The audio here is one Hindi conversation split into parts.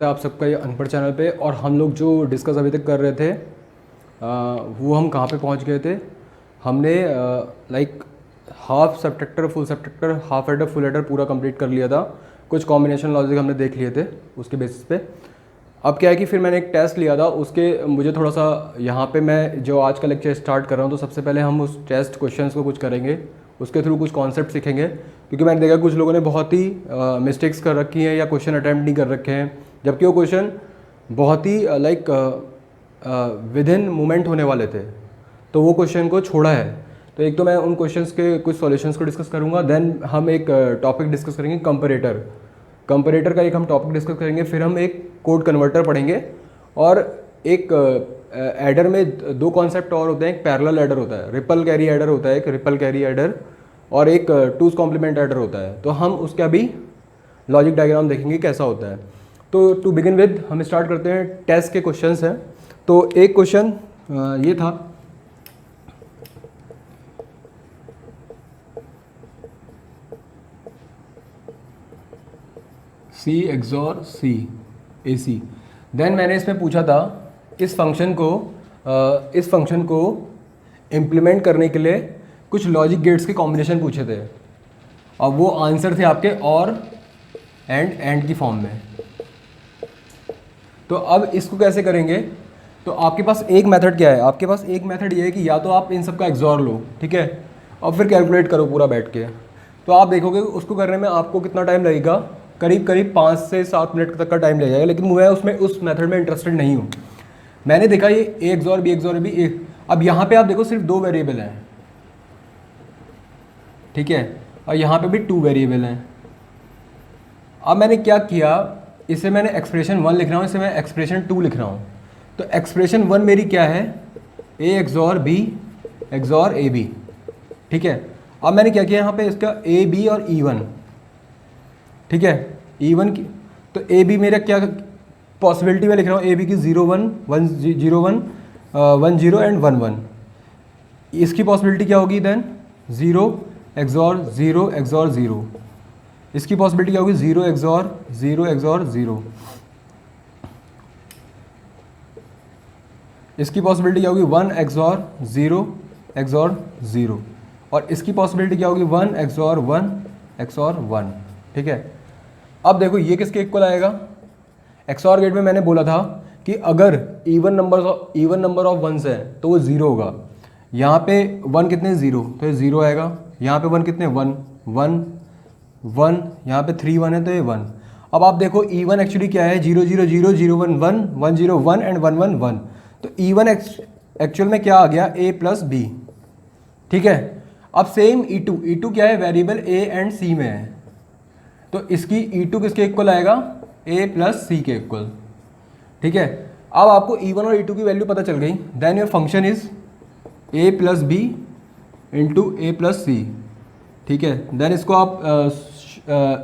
आप सबका ये अनपढ़ चैनल पे। और हम लोग जो डिस्कस अभी तक कर रहे थे वो हम कहाँ पे पहुँच गए थे। हमने like half subtractor, full subtractor, half adder, full adder पूरा कंप्लीट कर लिया था। कुछ कॉम्बिनेशन लॉजिक हमने देख लिए थे उसके बेसिस पे। अब क्या है कि फिर मैंने एक टेस्ट लिया था उसके मुझे थोड़ा सा यहाँ पे मैं जो आज का लेक्चर स्टार्ट कर रहा हूँ तो सबसे पहले हम उस टेस्ट क्वेश्चंस को कुछ करेंगे, उसके थ्रू कुछ कॉन्सेप्ट सीखेंगे। क्योंकि मैंने देखा कुछ लोगों ने बहुत ही मिस्टेक्स कर रखी हैं या क्वेश्चन अटैम्प्ट नहीं कर रखे हैं, जबकि वो क्वेश्चन बहुत ही लाइक विद इन मोमेंट होने वाले थे, तो वो क्वेश्चन को छोड़ा है। तो एक तो मैं उन क्वेश्चंस के कुछ सॉल्यूशंस को डिस्कस करूंगा, देन हम एक टॉपिक डिस्कस करेंगे कंपैरेटर। कंपैरेटर का एक हम टॉपिक डिस्कस करेंगे, फिर हम एक कोड कन्वर्टर पढ़ेंगे। और एक एडर में दो कॉन्सेप्ट और होते हैं, एक पैरेलल एडर होता है, रिपल कैरी एडर होता है, एक रिपल कैरी एडर, और एक टूज कॉम्प्लीमेंट एडर होता है। तो हम उसका भी लॉजिक डायग्राम देखेंगे कैसा होता है। तो टू बिगिन विद हम स्टार्ट करते हैं, टेस्ट के क्वेश्चंस हैं। तो एक क्वेश्चन ये था, C XOR C AC। Then मैंने इसमें पूछा था इस फंक्शन को इम्प्लीमेंट करने के लिए कुछ लॉजिक गेट्स के कॉम्बिनेशन पूछे थे, और वो आंसर थे आपके और एंड की फॉर्म में। तो अब इसको कैसे करेंगे, तो आपके पास एक मेथड क्या है, आपके पास एक मेथड ये है कि या तो आप इन सब का एक्सॉर लो, ठीक है, और फिर कैलकुलेट करो पूरा बैठ के। तो आप देखोगे उसको करने में आपको कितना टाइम लगेगा, करीब करीब 5 से 7 मिनट तक का टाइम लग जाएगा। लेकिन मैं उसमें उस मेथड में इंटरेस्टेड नहीं हूँ। मैंने देखा ये ए एक्सॉर बी एक। अब यहाँ पे आप देखो सिर्फ 2 वेरिएबल हैं, ठीक है, और यहाँ पे भी 2 वेरिएबल हैं। अब मैंने क्या किया, इसे मैंने एक्सप्रेशन 1 लिख रहा हूँ, इसे मैं एक्सप्रेशन 2 लिख रहा हूँ। तो एक्सप्रेशन 1 मेरी क्या है, A XOR B XOR A B, ठीक है। अब मैंने क्या किया यहाँ पे, इसका ए बी और E1, ठीक है, E1 की। तो ए बी मेरा क्या पॉसिबिलिटी में लिख रहा हूँ, ए बी की 0 1 1 0 1 1 0 एंड 1 1। इसकी पॉसिबिलिटी क्या होगी देन, 0 एक्सॉर 0 एक्सॉर 0। इसकी पॉसिबिलिटी क्या होगी, 0 एक्सॉर 0 एक्सॉर 0। इसकी पॉसिबिलिटी क्या होगी, 1 एक्सॉर 0 एक्सॉर 0। और इसकी पॉसिबिलिटी क्या होगी, 1 एक्सॉर 1 एक्सॉर 1, ठीक है। अब देखो ये किसके इक्वल आएगा, एक्सॉर गेट में मैंने बोला था कि अगर इवन नंबर ऑफ वंस है तो वो 0 होगा। यहाँ पे 1 कितने, 0, तो ये 0 आएगा। यहाँ पे 1 कितने, 1 1 1, यहाँ पे 3 1 है तो ये 1। अब आप देखो E1 एक्चुअली क्या है, 0 0 0 0 1 1 1 0 1 एंड 1 1 1। तो E1 एक्चुअल में क्या आ गया, A प्लस बी, ठीक है। अब सेम E2 क्या है, वेरिएबल A एंड C में है, तो इसकी E2 किसके इक्वल आएगा, A प्लस C के इक्वल, ठीक है। अब आपको E1 और E2 की वैल्यू पता चल गई, then your function is A plus B into A plus C, ठीक है। देन इसको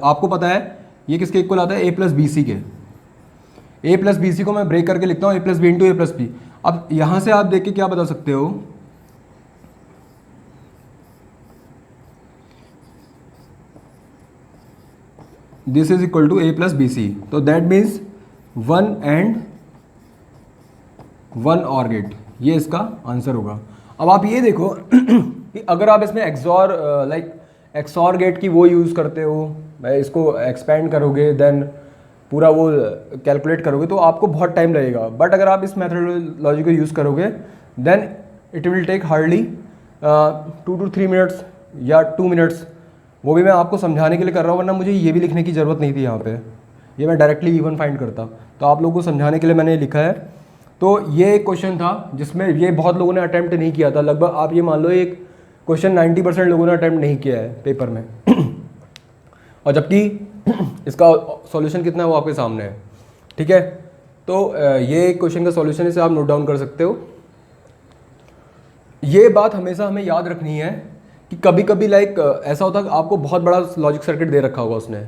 आपको पता है ये किसके इक्वल आता है, A प्लस बी सी के। A प्लस बी सी को मैं ब्रेक करके लिखता हूँ A plus B into A plus B. अब यहाँ से आप देख के क्या बता सकते हो, this is equal to A plus B C. तो दैट मीन्स 1 एंड 1 और गेट, ये इसका आंसर होगा। अब आप ये देखो कि अगर आप इसमें एक्सॉर एक्सॉर गेट की वो यूज़ करते हो, इसको एक्सपेंड करोगे, देन पूरा वो कैलकुलेट करोगे तो आपको बहुत टाइम लगेगा। बट अगर आप इस मेथडोलॉजी को यूज़ करोगे then it will take hardly 2 to 3 minutes या 2 मिनट्स। वो भी मैं आपको समझाने के लिए कर रहा हूँ, वरना मुझे ये भी लिखने की ज़रूरत नहीं थी यहाँ पे, ये मैं डायरेक्टली E1 फाइंड करता। तो आप लोगों को समझाने के लिए मैंने लिखा है। तो ये एक क्वेश्चन था जिसमें ये बहुत लोगों ने अटैम्प्ट नहीं किया था, लगभग आप ये मान लो एक क्वेश्चन 90% लोगों ने अटैम्प्ट नहीं किया है पेपर में और जबकि इसका सॉल्यूशन कितना है वो आपके सामने है, ठीक है। तो ये क्वेश्चन का सॉल्यूशन इसे आप नोट डाउन कर सकते हो। ये बात हमेशा हमें याद रखनी है कि कभी कभी ऐसा होता है कि आपको बहुत बड़ा लॉजिक सर्किट दे रखा होगा उसने,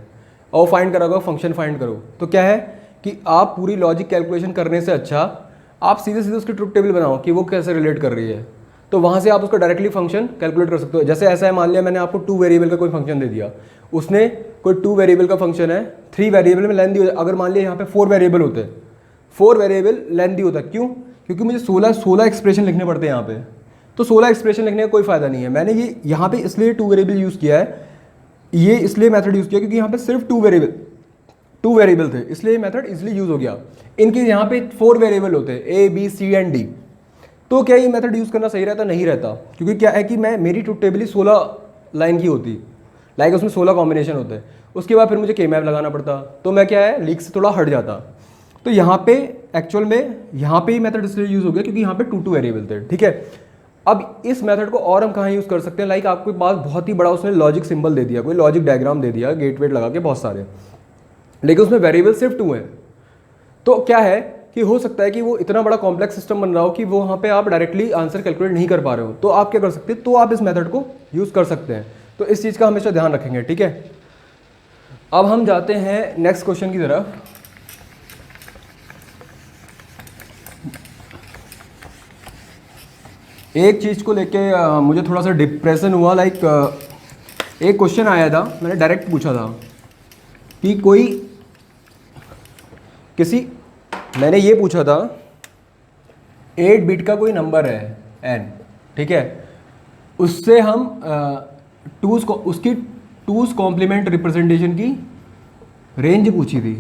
और फाइंड करा होगा फंक्शन फाइंड करो, तो क्या है कि आप पूरी लॉजिक कैलकुलेशन करने से अच्छा आप सीधे सीधे उसकी ट्रुथ टेबल बनाओ कि वो कैसे रिलेट कर रही है। तो वहाँ से आप उसका डायरेक्टली फंक्शन कैलकुलेट कर सकते हो। जैसे ऐसा है, मान लिया मैंने आपको 2 वेरिएबल का कोई फंक्शन दे दिया, उसने कोई 2 वेरिएबल का फंक्शन है, 3 वेरिएबल में लेंथी हो जाए। अगर मान लिया यहाँ पे 4 वेरिएबल होते हैं, 4 वेरिएबल लेंथी होता है। क्यों? क्योंकि मुझे 16 एक्सप्रेशन लिखने पड़ते हैं यहाँ पे, तो 16 एक्सप्रेशन लिखने का कोई फ़ायदा नहीं है। मैंने ये यहाँ पे इसलिए 2 वेरिएबल यूज़ किया है, ये इसलिए मेथड यूज़ किया क्योंकि यहाँ पे सिर्फ 2 वेरिएबल थे, इसलिए मेथड इजिली यूज़ हो गया। इनके यहाँ पे 4 वेरिएबल होते हैं, A B C and D, तो क्या ये मेथड यूज़ करना सही रहता? नहीं रहता, क्योंकि क्या है कि मेरी ट्रुथ टेबल ही 16 लाइन की होती, लाइक उसमें 16 कॉम्बिनेशन होते हैं। उसके बाद फिर मुझे के मैप लगाना पड़ता, तो मैं क्या है लीक से थोड़ा हट जाता। तो यहाँ पे एक्चुअल में यहाँ पे ही मेथड इसलिए यूज़ हो गया क्योंकि यहाँ पे 2 वेरिएबल थे, ठीक है। अब इस मेथड को और हम कहाँ यूज़ कर सकते हैं? लाइक आपके पास बहुत ही बड़ा उसने लॉजिक सिंबल दे दिया, कोई लॉजिक डायग्राम दे दिया, गेट वेट लगा के बहुत सारे, लेकिन उसमें वेरिएबल सिर्फ 2 हैं। तो क्या है कि हो सकता है कि वो इतना बड़ा कॉम्प्लेक्स सिस्टम बन रहा हो कि वो वहाँ पे आप डायरेक्टली आंसर कैलकुलेट नहीं कर पा रहे हो, तो आप क्या कर सकते हैं? तो आप इस मेथड को यूज़ कर सकते हैं। तो इस चीज़ का हमेशा ध्यान रखेंगे, ठीक है। अब हम जाते हैं नेक्स्ट क्वेश्चन की तरफ। एक चीज़ को लेके मुझे थोड़ा सा डिप्रेशन हुआ। लाइक एक क्वेश्चन आया था, मैंने डायरेक्ट पूछा था कि मैंने ये पूछा था 8 बिट का कोई नंबर है n, ठीक है, उससे हम उसकी 2's कॉम्प्लीमेंट रिप्रेजेंटेशन की रेंज पूछी थी।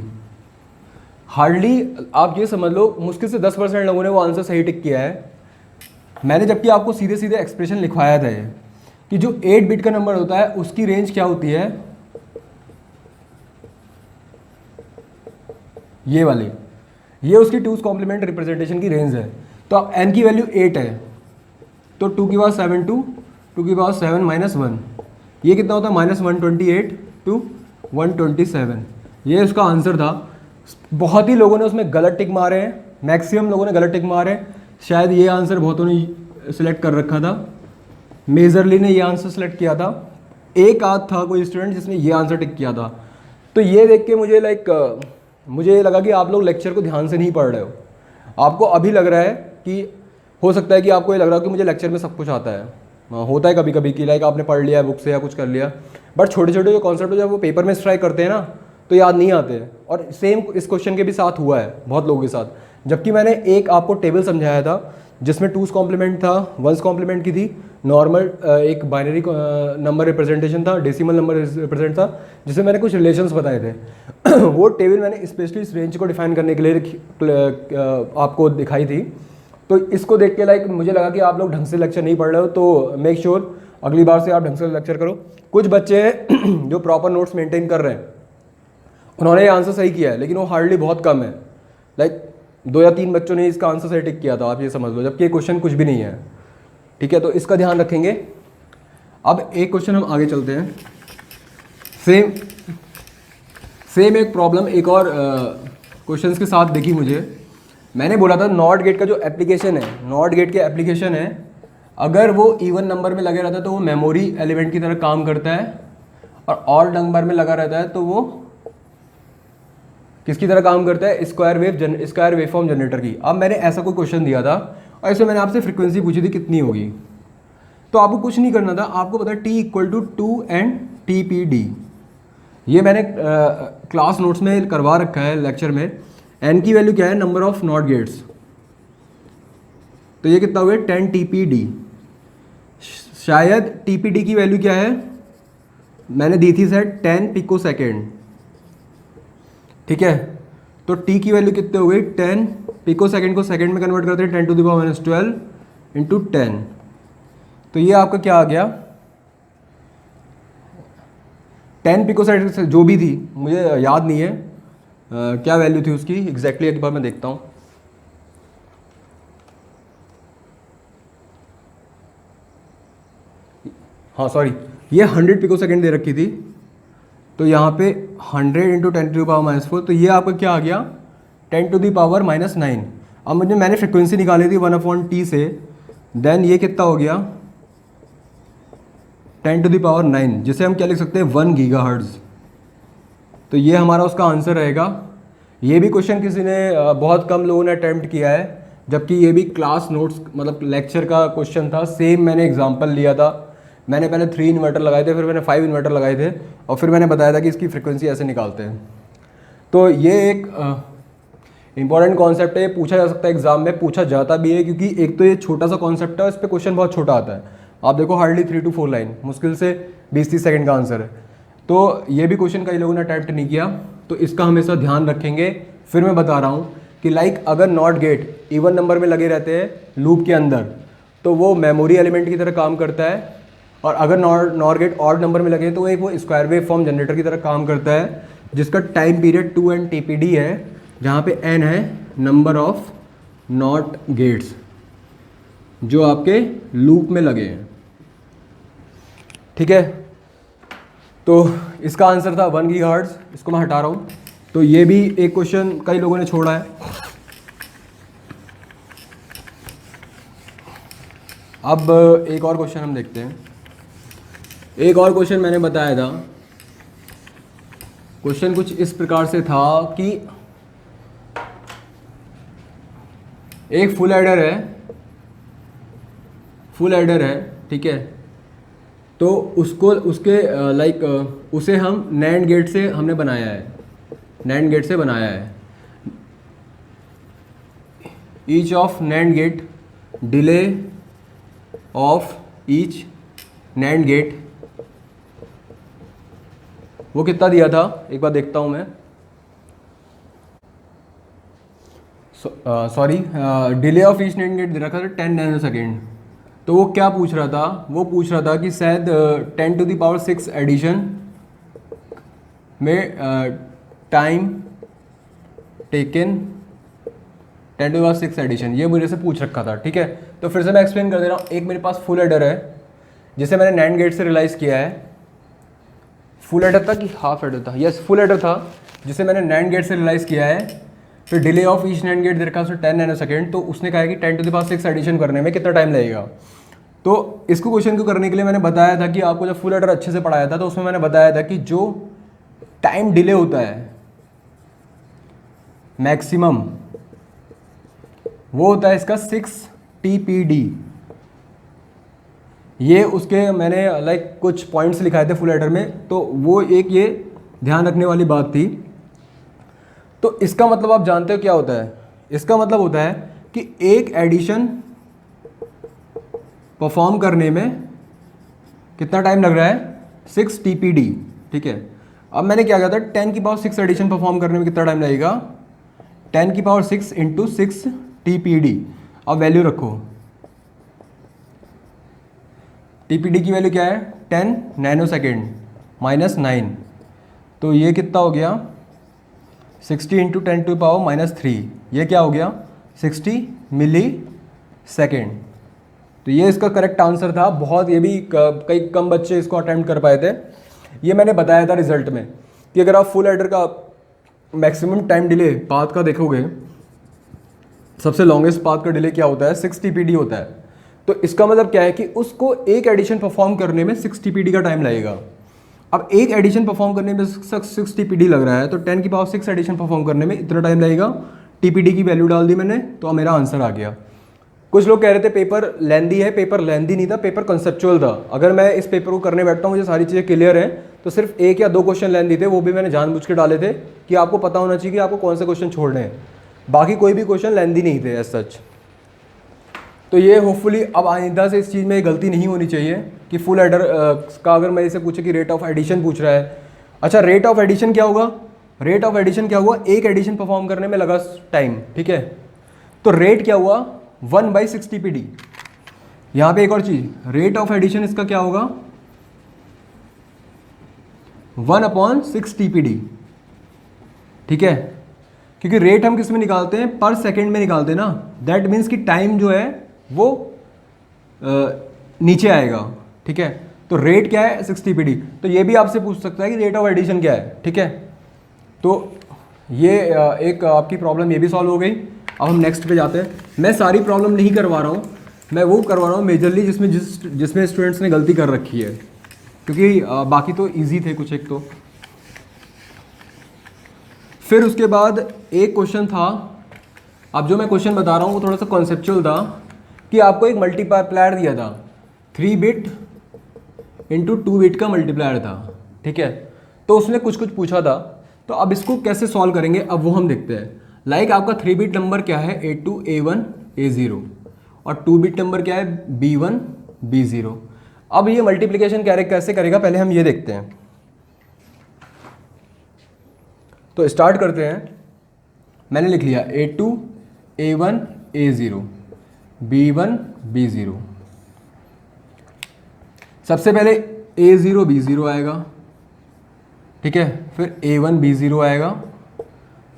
हार्डली आप ये समझ लो मुश्किल से 10% लोगों ने वो आंसर सही टिक किया है। मैंने जबकि आपको सीधे सीधे एक्सप्रेशन लिखवाया था ये कि जो 8 बिट का नंबर होता है उसकी रेंज क्या होती है, ये वाली, ये उसकी 2's कॉम्प्लीमेंट रिप्रेजेंटेशन की रेंज है। तो अब n की वैल्यू 8 है, तो 2 की पावर 7 2 की पावर 7 माइनस 1, ये कितना होता है? -128 to 127, ये उसका आंसर था। बहुत ही लोगों ने उसमें गलत टिक मारे हैं, मैक्सिमम लोगों ने गलत टिक मारे हैं। शायद ये आंसर बहुतों ने सिलेक्ट कर रखा था, मेजरली ने ये आंसर सेलेक्ट किया था, एक आध था कोई स्टूडेंट जिसने ये आंसर टिक किया था। तो ये देख के मुझे लगा कि आप लोग लेक्चर को ध्यान से नहीं पढ़ रहे हो। आपको अभी लग रहा है कि हो सकता है कि आपको ये लग रहा हो कि मुझे लेक्चर में सब कुछ आता है। होता है कभी कभी कि लाइक आपने पढ़ लिया है बुक से या कुछ कर लिया, बट छोटे छोटे जो कॉन्सेप्ट जब वो पेपर में स्ट्राइक करते हैं ना तो याद नहीं आते हैं। और सेम इस क्वेश्चन के भी साथ हुआ है बहुत लोगों के साथ। जबकि मैंने एक आपको टेबल समझाया था जिसमें 2's कॉम्प्लीमेंट था, 1's कॉम्प्लीमेंट की थी, नॉर्मल एक बाइनरी नंबर रिप्रेजेंटेशन था, डेसिमल नंबर रिप्रेजेंट था, जिसमें मैंने कुछ रिलेशंस बताए थे। वो टेबल मैंने स्पेशली इस रेंज को डिफाइन करने के लिए आपको दिखाई थी। तो इसको देख के लाइक मुझे लगा कि आप लोग ढंग से लेक्चर नहीं पढ़ रहे हो, तो मेक श्योर अगली बार से आप ढंग से लेक्चर करो। कुछ बच्चे हैं जो प्रॉपर नोट्स मेंटेन कर रहे हैं, उन्होंने ये आंसर सही किया है, लेकिन वो हार्डली बहुत कम है। लाइक 2 या 3 बच्चों ने इसका आंसर सही टिक किया था, आप ये समझ लो, जबकि ये क्वेश्चन कुछ भी नहीं है, ठीक है। तो इसका ध्यान रखेंगे। अब एक क्वेश्चन हम आगे चलते हैं। सेम एक प्रॉब्लम एक और क्वेश्चंस के साथ देखी मुझे। मैंने बोला था नॉट गेट का जो एप्लीकेशन है, नॉट गेट के एप्लीकेशन है, अगर वो इवन नंबर में लगे रहता है तो वो मेमोरी एलिमेंट की तरह काम करता है, और ऑड नंबर में लगा रहता है तो वो किसकी तरह काम करता है? स्क्वायर वेव फॉर्म जनरेटर की। अब मैंने ऐसा कोई क्वेश्चन दिया था और इसमें मैंने आपसे फ्रीक्वेंसी पूछी थी कितनी होगी। तो आपको कुछ नहीं करना था, आपको पता है T = 2 and TPD। ये मैंने क्लास नोट्स में करवा रखा है लेक्चर में। n की वैल्यू क्या है? नंबर ऑफ नॉट गेट्स, तो ये कितना हुआ? 10 TPD। शायद TPD की वैल्यू क्या है मैंने दी थी सेट 10 पिकोसेकेंड, ठीक है। तो t की वैल्यू कितने हो गई? 10 पिकोसेकेंड को सेकेंड में कन्वर्ट करते हैं 10⁻⁻12 × 10, तो ये आपका क्या आ गया? 10 पिकोसेकेंड से जो भी थी, मुझे याद नहीं है क्या वैल्यू थी उसकी एग्जैक्टली, एक बार मैं देखता हूँ। हाँ सॉरी, ये 100 पिकोसेकेंड दे रखी थी, तो यहाँ पे 100 × 10⁻⁻4, तो ये आपका क्या आ गया? 10⁻⁻9। अब मैंने फ्रिक्वेंसी निकाली थी 1/t से, देन ये कितना हो गया? 10⁻9, जिसे हम क्या लिख सकते हैं? 1 GHz। तो ये हमारा उसका आंसर रहेगा। ये भी क्वेश्चन किसी ने बहुत कम लोगों ने अटैम्प्ट किया है, जबकि ये भी क्लास नोट्स मतलब लेक्चर का क्वेश्चन था। सेम मैंने एग्जांपल लिया था, मैंने पहले 3 इन्वर्टर लगाए थे, फिर मैंने 5 इन्वर्टर लगाए थे, और फिर मैंने बताया था कि इसकी फ्रिक्वेंसी ऐसे निकालते हैं। तो ये एक इंपॉर्टेंट कॉन्सेप्ट है, ये पूछा जा सकता है एग्जाम में, पूछा जाता भी है, क्योंकि एक तो ये छोटा सा कॉन्सेप्ट है और इस पर क्वेश्चन बहुत छोटा आता है। आप देखो हार्डली 3 to 4 लाइन, मुश्किल से 20-30 सेकंड का आंसर है। तो ये भी क्वेश्चन कई लोगों ने अटैम्प्ट नहीं किया, तो इसका हमेशा ध्यान रखेंगे। फिर मैं बता रहा हूँ कि लाइक अगर नॉट गेट इवन नंबर में लगे रहते हैं लूप के अंदर, तो वो मेमोरी एलिमेंट की तरह काम करता है, और अगर नॉट गेट ऑड नंबर में लगे तो वो स्क्वायर वेव फॉर्म जनरेटर की तरह काम करता है, जिसका टाइम पीरियड 2n TPD है, जहाँ पे n है नंबर ऑफ नॉट गेट्स जो आपके लूप में लगे हैं। ठीक है, तो इसका आंसर था 1 GHz, इसको मैं हटा रहा हूँ। तो ये भी एक क्वेश्चन कई लोगों ने छोड़ा है। अब एक और क्वेश्चन हम देखते हैं। एक और क्वेश्चन मैंने बताया था, क्वेश्चन कुछ इस प्रकार से था कि एक फुल एडर है, ठीक है, तो उसको उसके उसे हम नैंड गेट से हमने बनाया है, नैंड गेट से बनाया है। Each of NAND gate, delay of each NAND gate, वो कितना दिया था एक बार देखता हूं मैं। Sorry, delay of each NAND gate दे रखा था 10 नैनो सेकेंड। तो वो क्या पूछ रहा था, वो पूछ रहा था कि शायद 10⁶ एडिशन में टाइम टेकन 10⁶ एडिशन, ये मुझे से पूछ रखा था। ठीक है, तो फिर से मैं एक्सप्लेन कर दे रहा हूँ। एक मेरे पास फुल एडर है जिसे मैंने नैंड गेट से रियलाइज़ किया है। फुल एडर था कि हाफ एडर था? यस, फुल एडर था जिसे मैंने नैंड गेट से रियलाइज़ किया है। फिर delay of each NAND gate दे रखा है 10 नैनो सेकेंड। तो उसने कहा कि 10⁶ एडिशन करने में कितना टाइम लगेगा। तो इसको क्वेश्चन को करने के लिए मैंने बताया था कि आपको जब फुल एडर अच्छे से पढ़ाया था तो उसमें मैंने बताया था कि जो टाइम डिले होता है मैक्सिमम, वो होता है इसका 6 TPD। ये उसके मैंने कुछ पॉइंट्स लिखाए थे फुल एडर में, तो वो एक ये ध्यान रखने वाली बात थी। तो इसका मतलब आप जानते हो क्या होता है? इसका मतलब होता है कि एक एडिशन परफॉर्म करने में कितना टाइम लग रहा है? 6 TPD। ठीक है, अब मैंने क्या कहा था, 10⁶ एडिशन परफॉर्म करने में कितना टाइम लगेगा? 10⁶ इंटू 6 TPD। अब वैल्यू रखो, TPD की वैल्यू क्या है? 10 नैनो सेकेंड माइनस 9, तो ये कितना हो गया? 60 इंटू 10⁻⁻3, ये क्या हो गया? 60 मिली सेकेंड। तो ये इसका करेक्ट आंसर था। बहुत, ये भी कई कम बच्चे इसको अटेम्प्ट कर पाए थे। ये मैंने बताया था रिजल्ट में कि अगर आप फुल एडर का मैक्सिमम टाइम डिले पाथ का देखोगे, सबसे लॉन्गेस्ट पाथ का डिले क्या होता है? 6 TPD होता है। तो इसका मतलब क्या है कि उसको एक एडिशन परफॉर्म करने में 6 TPD का टाइम लगेगा। अब एक एडिशन परफॉर्म करने में 6 TPD लग रहा है, तो 10⁶ एडिशन परफॉर्म करने में इतना टाइम लगेगा। TPD की वैल्यू डाल दी मैंने, तो मेरा आंसर आ गया। कुछ लोग कह रहे थे पेपर लेंदी है, पेपर लेंदी नहीं था, पेपर कंसेप्चुअल था। अगर मैं इस पेपर को करने बैठता हूँ, मुझे सारी चीज़ें क्लियर हैं, तो सिर्फ 1 या 2 क्वेश्चन लेंदी थे, वो भी मैंने जानबूझ के डाले थे कि आपको पता होना चाहिए कि आपको कौन से क्वेश्चन छोड़ने हैं। बाकी कोई भी क्वेश्चन लेंदी नहीं थे एज सच। तो ये होपफुली अब आइंदा से इस चीज़ में गलती नहीं होनी चाहिए कि फुल एडर का अगर मैं इसे पूछे कि रेट ऑफ एडिशन पूछ रहा है। अच्छा, रेट ऑफ एडिशन क्या होगा? रेट ऑफ एडिशन क्या हुआ? एक एडिशन परफॉर्म करने में लगा टाइम। ठीक है, तो रेट क्या हुआ? 1/6 TPD। यहाँ पे एक और चीज़, रेट ऑफ एडिशन इसका क्या होगा? 1/6 TPD। ठीक है, क्योंकि रेट हम किस में निकालते हैं? पर सेकेंड में निकालते हैं ना। दैट मीन्स कि टाइम जो है वो नीचे आएगा। ठीक है, तो रेट क्या है? 6 TPD। तो ये भी आपसे पूछ सकता है कि रेट ऑफ एडिशन क्या है। ठीक है, तो ये एक आपकी प्रॉब्लम ये भी सॉल्व हो गई। अब हम नेक्स्ट पे जाते हैं। मैं सारी प्रॉब्लम नहीं करवा रहा हूँ, मैं वो करवा रहा हूँ मेजरली जिसमें स्टूडेंट्स ने गलती कर रखी है, क्योंकि बाकी तो ईजी थे कुछ एक। तो फिर उसके बाद एक क्वेश्चन था, अब जो मैं क्वेश्चन बता रहा हूँ वो थोड़ा सा कॉन्सेप्चुअल था, कि आपको एक मल्टीप्लायर दिया था 3 बिट इंटू 2 बिट का मल्टीप्लायर था, ठीक है। तो उसने कुछ कुछ पूछा था, तो अब इसको कैसे सॉल्व करेंगे अब वो हम देखते हैं। लाइक आपका 3 बिट नंबर क्या है, A2 A1 A0, और 2 बिट नंबर क्या है, B1 B0। अब ये मल्टीप्लिकेशन कैसे करेगा पहले हम ये देखते हैं। तो स्टार्ट करते हैं। मैंने लिख लिया A2 A1 A0 B1 B0। सबसे पहले A0 B0 आएगा, ठीक है, फिर A1 B0 आएगा,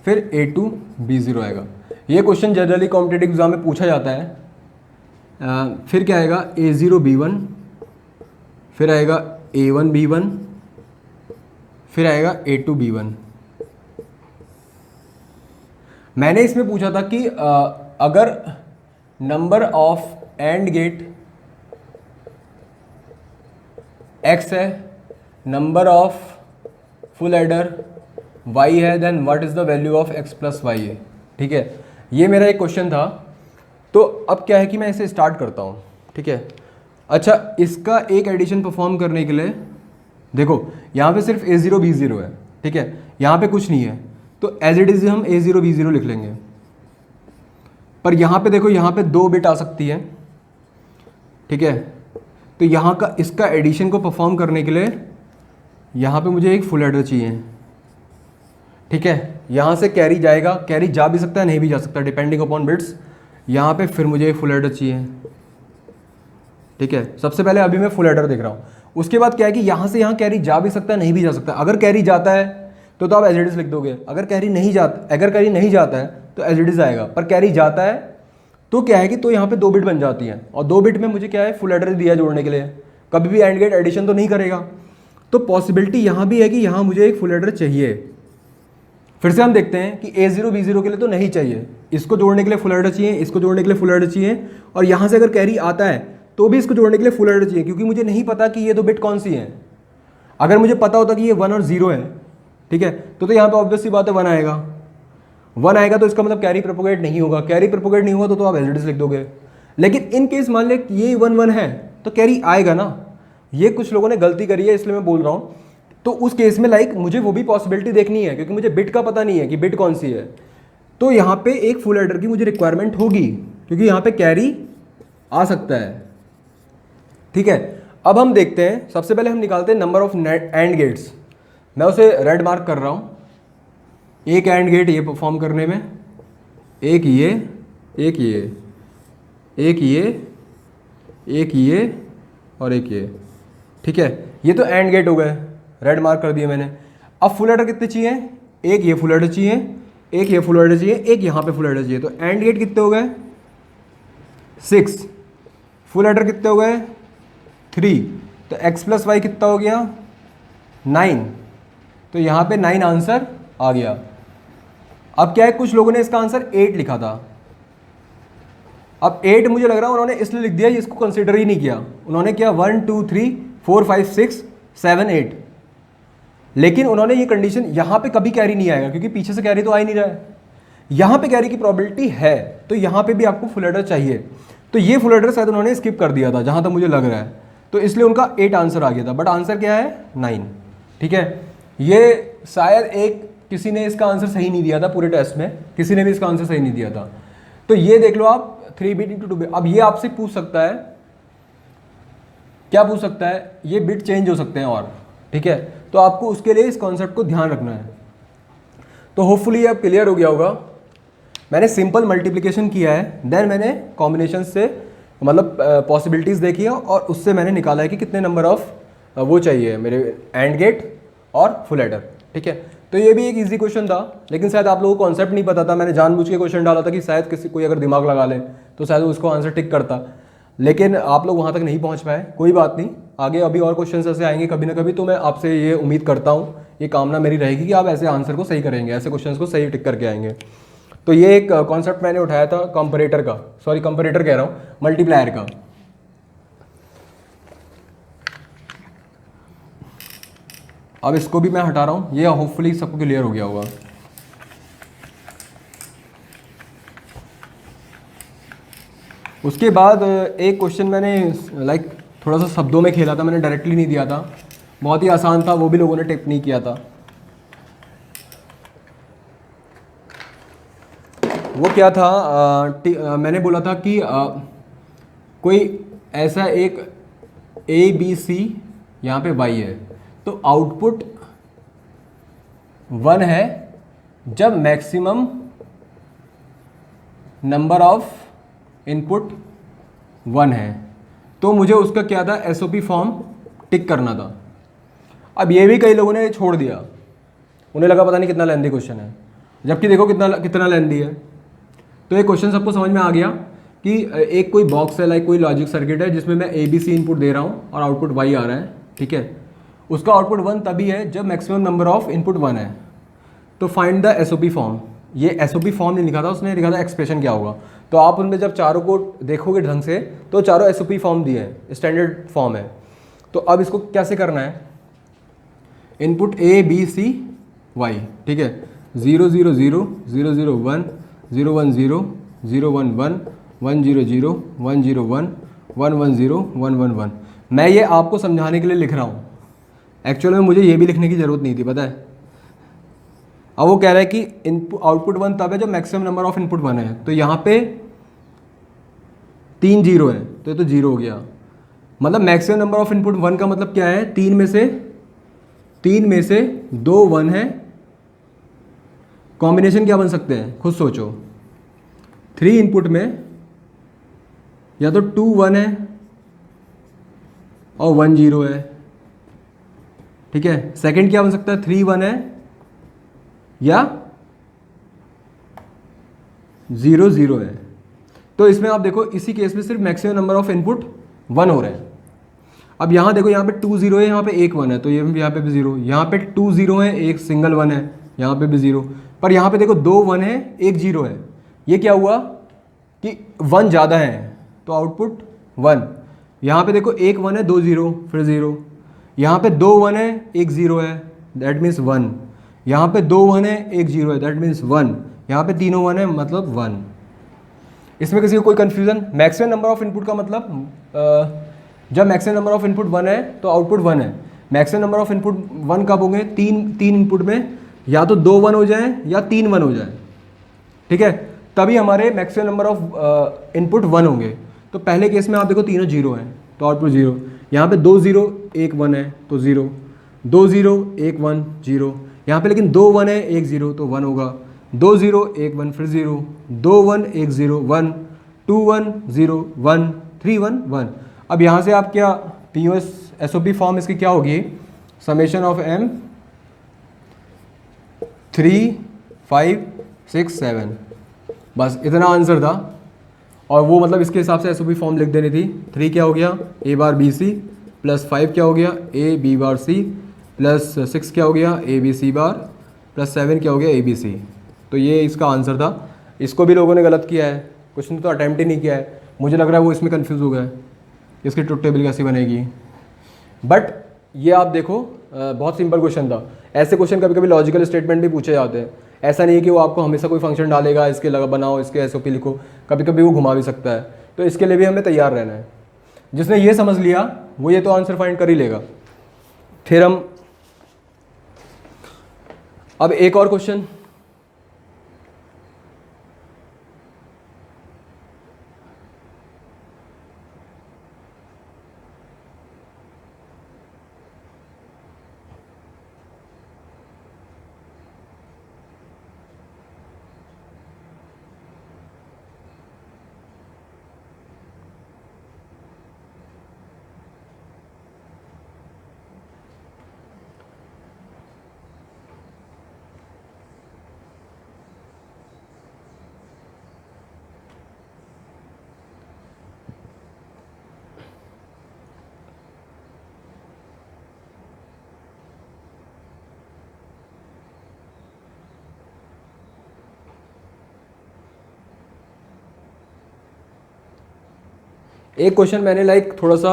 फिर A2 B0 आएगा। ये क्वेश्चन जनरली कॉम्पिटिटिव एग्जाम में पूछा जाता है। फिर क्या आएगा, A0 B1, फिर आएगा A1 B1, फिर आएगा A2 B1। मैंने इसमें पूछा था कि अगर number of AND gate x है, number of full adder y है, then what is the value of x plus Y है, ठीक है। ये मेरा एक क्वेश्चन था। तो अब क्या है कि मैं इसे स्टार्ट करता हूँ, ठीक है। अच्छा, इसका एक एडिशन परफॉर्म करने के लिए देखो यहाँ पे सिर्फ A0 B0 है, ठीक है, यहाँ पे कुछ नहीं है, तो एज इट इज हम A0 B0 लिख लेंगे। पर यहाँ पे देखो, यहाँ पे 2 बिट आ सकती है, ठीक है। तो यहाँ का इसका एडिशन को परफॉर्म करने के लिए यहाँ पे मुझे एक फुल एडर चाहिए, ठीक है। यहाँ से कैरी जाएगा, कैरी जा भी सकता है नहीं भी जा सकता डिपेंडिंग अपॉन बिट्स। यहाँ पे फिर मुझे एक फुल एडर चाहिए, ठीक है। सबसे पहले अभी मैं फुल एडर देख रहा हूँ। उसके बाद क्या है कि यहाँ से यहाँ कैरी जा भी सकता है नहीं भी जा सकता। अगर कैरी जाता है तो आप एज इट इज लिख दोगे, अगर कैरी नहीं जाता है तो एज इट इज आएगा। पर कैरी जाता है तो क्या है कि तो यहाँ पे 2 बिट बन जाती हैं, और 2 बिट में मुझे क्या है, फुल एडर दिया जोड़ने के लिए। कभी भी एंड गेट एडिशन तो नहीं करेगा, तो पॉसिबिलिटी यहाँ भी है कि यहाँ मुझे एक फुल एडर चाहिए। फिर से हम देखते हैं कि A0 B0 के लिए तो नहीं चाहिए, इसको जोड़ने के लिए फुल एडर चाहिए, इसको जोड़ने के लिए फुल एडर चाहिए, और यहाँ से अगर कैरी आता है तो भी इसको जोड़ने के लिए फुल एडर चाहिए, क्योंकि मुझे नहीं पता कि ये 2 बिट कौन सी हैं। अगर मुझे पता होता कि ये 1 और 0 है, ठीक है, तो यहाँ पे ऑब्वियस सी बात है 1 आएगा। 1 आएगा तो इसका मतलब कैरी प्रोपोगेट नहीं होगा, कैरी प्रोपोगेट नहीं होगा तो आप एज इट इज लिख दोगे। लेकिन इन केस मान ले ये 1 1 है तो कैरी आएगा ना। ये कुछ लोगों ने गलती करी है, इसलिए मैं बोल रहा हूँ। तो उस केस में लाइक मुझे वो भी पॉसिबिलिटी देखनी है, क्योंकि मुझे बिट का पता नहीं है कि बिट कौन सी है। तो यहाँ पे एक फुल एडर की मुझे रिक्वायरमेंट होगी, क्योंकि यहाँ पे कैरी आ सकता है, ठीक है। अब हम देखते हैं, सबसे पहले हम निकालते हैं नंबर ऑफ एंड गेट्स। मैं उसे रेड मार्क कर रहा हूँ। एक एंड गेट ये परफॉर्म करने में, एक ये, एक ये, एक ये, एक ये और एक ये, ठीक है। ये तो एंड गेट हो गए, रेड मार्क कर दिए मैंने। अब फुल एडर कितने चाहिए, एक ये फुल एडर चाहिए, एक ये फुल एडर चाहिए, एक यहाँ पे फुल एडर चाहिए। तो एंड गेट कितने हो गए, 6। फुल एडर कितने हो गए, 3। तो x प्लस वाई कितना हो गया, 9। तो यहाँ पे 9 आंसर आ गया। अब क्या है, कुछ लोगों ने इसका आंसर 8 लिखा था। अब 8 मुझे लग रहा है उन्होंने इसलिए लिख दिया, इसको कंसीडर ही नहीं किया। उन्होंने किया 1 2 3 4 5 6 7 8, लेकिन उन्होंने ये कंडीशन, यहाँ पे कभी कैरी नहीं आएगा क्योंकि पीछे से कैरी तो आ ही नहीं रहा है। यहाँ पे कैरी की प्रोबेबिलिटी है, तो यहाँ पे भी आपको फुल एडर चाहिए। तो ये फुल एडर शायद उन्होंने स्किप कर दिया था जहाँ तक मुझे लग रहा है, तो इसलिए उनका 8 आंसर आ गया था। बट आंसर क्या है, 9, ठीक है। ये शायद किसी ने इसका आंसर सही नहीं दिया था पूरे टेस्ट में, किसी ने भी इसका आंसर सही नहीं दिया था। तो ये देख लो आप, 3 बिट इंटू 2 बिट। अब ये आपसे पूछ सकता है, क्या पूछ सकता है, ये बिट चेंज हो सकते हैं और, ठीक है। तो आपको उसके लिए इस कॉन्सेप्ट को ध्यान रखना है। तो होपफुली ये अब क्लियर हो गया होगा। मैंने सिंपल मल्टीप्लिकेशन किया है, देन मैंने कॉम्बिनेशन से मतलब पॉसिबिलिटीज़ देखी है, और उससे मैंने निकाला है कि कितने नंबर ऑफ वो चाहिए मेरे एंड गेट और फुल एडर, ठीक है। तो ये भी एक इजी क्वेश्चन था, लेकिन शायद आप लोगों को कॉन्सेप्ट नहीं पता था। मैंने जानबूझ के क्वेश्चन डाला था कि शायद कोई अगर दिमाग लगा ले तो शायद उसको आंसर टिक करता, लेकिन आप लोग वहाँ तक नहीं पहुँच पाए। कोई बात नहीं, आगे अभी और क्वेश्चन ऐसे आएंगे कभी ना कभी, तो मैं आपसे ये उम्मीद करता हूँ, ये कामना मेरी रहेगी कि आप ऐसे आंसर को सही करेंगे, ऐसे क्वेश्चन को सही टिक करके आएंगे। तो ये एक कॉन्सेप्ट मैंने उठाया था कंपैरेटर का, सॉरी कंपैरेटर कह रहा हूँ, मल्टीप्लायर का। अब इसको भी मैं हटा रहा हूँ, ये होपफुली सबको क्लियर हो गया होगा। उसके बाद एक क्वेश्चन मैंने लाइक थोड़ा सा शब्दों में खेला था, मैंने डायरेक्टली नहीं दिया था, बहुत ही आसान था, वो भी लोगों ने टिप नहीं किया था। वो क्या था, मैंने बोला था कि कोई ऐसा एक ए बी सी यहाँ पे वाई है, तो आउटपुट 1 है जब मैक्सिमम नंबर ऑफ इनपुट 1 है। तो मुझे उसका क्या था, एसओपी फॉर्म टिक करना था। अब ये भी कई लोगों ने छोड़ दिया, उन्हें लगा पता नहीं कितना लेंदी क्वेश्चन है, जबकि देखो कितना कितना लेंदी है। तो ये क्वेश्चन सबको समझ में आ गया कि एक कोई बॉक्स है, लाइक कोई लॉजिक सर्किट है जिसमें मैं ए बी सी इनपुट दे रहा हूँ और आउटपुट वाई आ रहा है, ठीक है। उसका आउटपुट 1 तभी है जब मैक्सिमम नंबर ऑफ इनपुट 1 है। तो फाइंड द एसओपी फॉर्म। ये एसओपी फॉर्म नहीं लिखा था उसने, लिखा था एक्सप्रेशन क्या होगा। तो आप उनमें जब चारों को देखोगे ढंग से तो चारों एसओपी फॉर्म दिए हैं, स्टैंडर्ड फॉर्म है। तो अब इसको कैसे करना है, input A B C Y, ठीक है, 0 0 0 0 0 1 0 1 0 0 1 1 1 0 0 1 0 1 1 1 0 1 1 1। मैं ये आपको समझाने के लिए लिख रहा हूँ, एक्चुअल में मुझे ये भी लिखने की ज़रूरत नहीं थी, पता है। अब वो कह रहा है कि इनपुट आउटपुट 1 तब है जब मैक्सिमम नंबर ऑफ इनपुट 1 है। तो यहाँ पे 3 0 है, तो ये तो 0 हो गया। मतलब मैक्सिमम नंबर ऑफ इनपुट 1 का मतलब क्या है, 3 में से 2 1 है। कॉम्बिनेशन क्या बन सकते हैं, खुद सोचो। 3 इनपुट में या तो 2 1 है और 1 0 है, ठीक है। सेकंड क्या बन सकता है, 3 1 है या 0 0 है। तो इसमें आप देखो, इसी केस में सिर्फ मैक्सिमम नंबर ऑफ इनपुट 1 हो रहे हैं। अब यहाँ देखो, यहाँ पे 2 0 है, यहाँ पे 1 1 है, तो ये यहाँ पे भी 0। यहाँ पे 2 0 है, एक सिंगल 1 है, यहाँ पे भी 0। पर यहाँ पे देखो 2 1 है, 1 0 है। ये क्या हुआ कि 1 ज़्यादा है, तो आउटपुट 1। यहाँ पे देखो 1 1 है, 2 0 फिर 0। यहाँ पे 2 1 है, 1 0 है, दैट मीन्स 1। यहाँ पे 2 1 है, 1 0 है, दैट मीन्स 1। यहाँ पे तीनों 1 है, मतलब 1। इसमें किसी को कोई confusion? Maximum number of input का मतलब जब मैक्सिमम नंबर ऑफ इनपुट 1 है तो आउटपुट 1 है। मैक्सिमम नंबर ऑफ इनपुट 1 कब होंगे, तीन इनपुट में या तो 2 1 हो जाए या 3 1 हो जाए, ठीक है, तभी हमारे मैक्सिमम नंबर ऑफ इनपुट 1 होंगे। तो पहले केस में आप देखो तीनों 0 हैं, तो आउटपुट 0। यहाँ पे 2 0 1 1 है, तो 0। 2 0 1 1 0। यहाँ पे लेकिन 2 1 है, 1 0, तो 1 होगा। 2 0 1 1 फिर 0। 2 1 1 0 1 2 1 0 1 3 1 1। अब यहाँ से आप क्या, POS SOP फॉर्म इसकी क्या होगी, समेशन ऑफ M 3 5 6 7। बस इतना आंसर था। और वो मतलब इसके हिसाब से SOP फॉर्म लिख देनी थी। 3 क्या हो गया, A bar B C, plus 5 क्या हो गया, A B bar C, plus 6 क्या हो गया, A B C bar, plus 7 क्या हो गया, A B C। तो ये इसका आंसर था। इसको भी लोगों ने गलत किया है, क्वेश्चन तो अटैम्प्ट ही नहीं किया है। मुझे लग रहा है वो इसमें कन्फ्यूज़ हो गया है, इसकी ट्रुथ टेबल कैसी बनेगी। बट ये आप देखो, बहुत सिंपल क्वेश्चन था। ऐसे क्वेश्चन कभी कभी लॉजिकल स्टेटमेंट भी पूछे जाते हैं। ऐसा नहीं है कि वो आपको हमेशा कोई फंक्शन डालेगा, इसके लगा बनाओ, इसके SOP लिखो। कभी कभी वो घुमा भी सकता है, तो इसके लिए भी हमें तैयार रहना है। जिसने ये समझ लिया वो ये तो आंसर फाइंड कर ही लेगा। फिर हम अब एक और क्वेश्चन, एक क्वेश्चन मैंने लाइक थोड़ा सा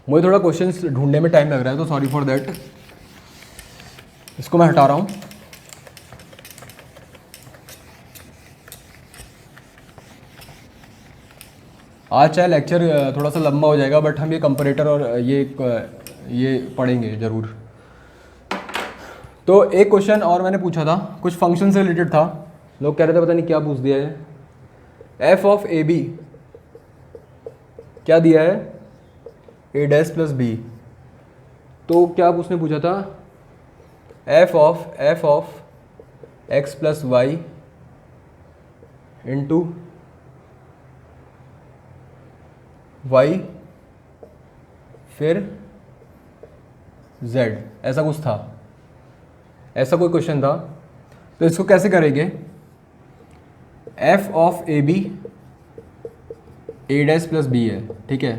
मुझे थोड़ा क्वेश्चंस ढूंढने में टाइम लग रहा है, तो सॉरी फॉर दैट। इसको मैं हटा रहा हूँ। आज चाहे लेक्चर थोड़ा सा लंबा हो जाएगा, बट हम ये कंपैरेटर और ये पढ़ेंगे ज़रूर। तो एक क्वेश्चन और मैंने पूछा था, कुछ फंक्शन से रिलेटेड था। लोग कह रहे थे पता नहीं क्या पूछ दिया है। एफ ऑफ ए बी क्या दिया है, ए डैश प्लस बी। तो क्या उसने पूछा था, F of X plus Y into Y फिर जेड, ऐसा कुछ था, ऐसा कोई क्वेश्चन था। तो इसको कैसे करेंगे, F of A B A dash plus B है, ठीक है।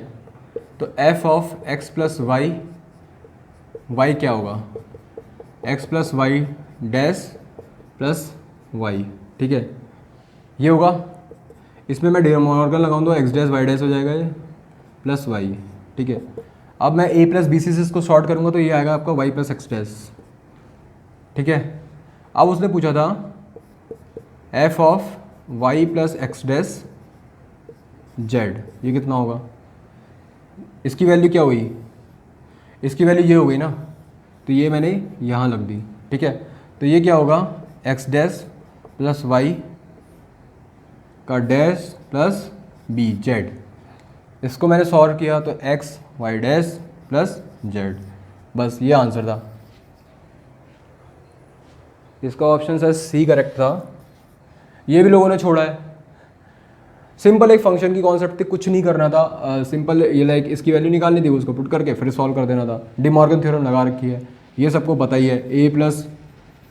तो F of X plus Y, Y क्या होगा, X plus Y dash plus Y, ठीक है, ये होगा। इसमें मैं डेमोर्गन लगाऊँ तो एक्स डैश वाई डैश हो जाएगा ये प्लस वाई, ठीक है। अब मैं ए प्लस बी सी से इसको शॉर्ट करूँगा तो ये आएगा आपका वाई प्लस एक्स डैश, ठीक है। अब उसने पूछा था F of Y plus X dash Z, ये कितना होगा, इसकी वैल्यू क्या हुई, इसकी वैल्यू ये हो गई ना, तो ये मैंने यहाँ लग दी, ठीक है। तो ये क्या होगा, एक्स डैश प्लस वाई का डैश प्लस बी जेड। इसको मैंने सॉल्व किया तो X Y dash plus Z, बस ये आंसर था। इसका ऑप्शन सर सी करेक्ट था। ये भी लोगों ने छोड़ा है। सिंपल एक फंक्शन की कॉन्सेप्ट थी, कुछ नहीं करना था, सिंपल ये लाइक इसकी वैल्यू निकालनी थी, उसको पुट करके फिर सॉल्व कर देना था। डी मॉर्गन थ्योरम लगा रखी है, ये सबको पता ही है। ए प्लस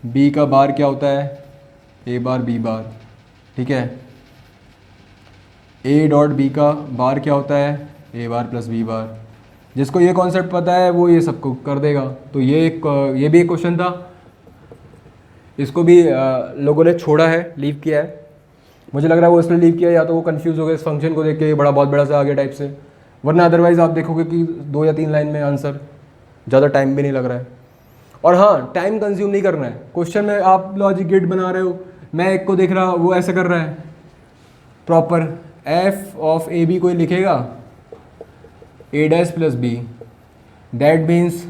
बी का बार क्या होता है, ए बार बी बार, ठीक है। ए डॉट बी का बार क्या होता है, ए बार प्लस बी बार। जिसको ये कॉन्सेप्ट पता है वो ये सबको कर देगा। तो ये भी एक क्वेश्चन था, इसको भी लोगों ने छोड़ा है, लीव किया है। मुझे लग रहा है वो इसलिए लीव किया, या तो वो कंफ्यूज हो गए इस फंक्शन को देख के, बहुत बड़ा सा आगे टाइप से, वरना अदरवाइज आप देखोगे कि 2 या 3 लाइन में आंसर, ज़्यादा टाइम भी नहीं लग रहा है। और हाँ, टाइम कंज्यूम नहीं करना है। क्वेश्चन में आप लॉजिक गेट बना रहे हो, मैं एक को देख रहा, वो ऐसे कर रहा है proper. F of A B कोई लिखेगा A dash plus B, that means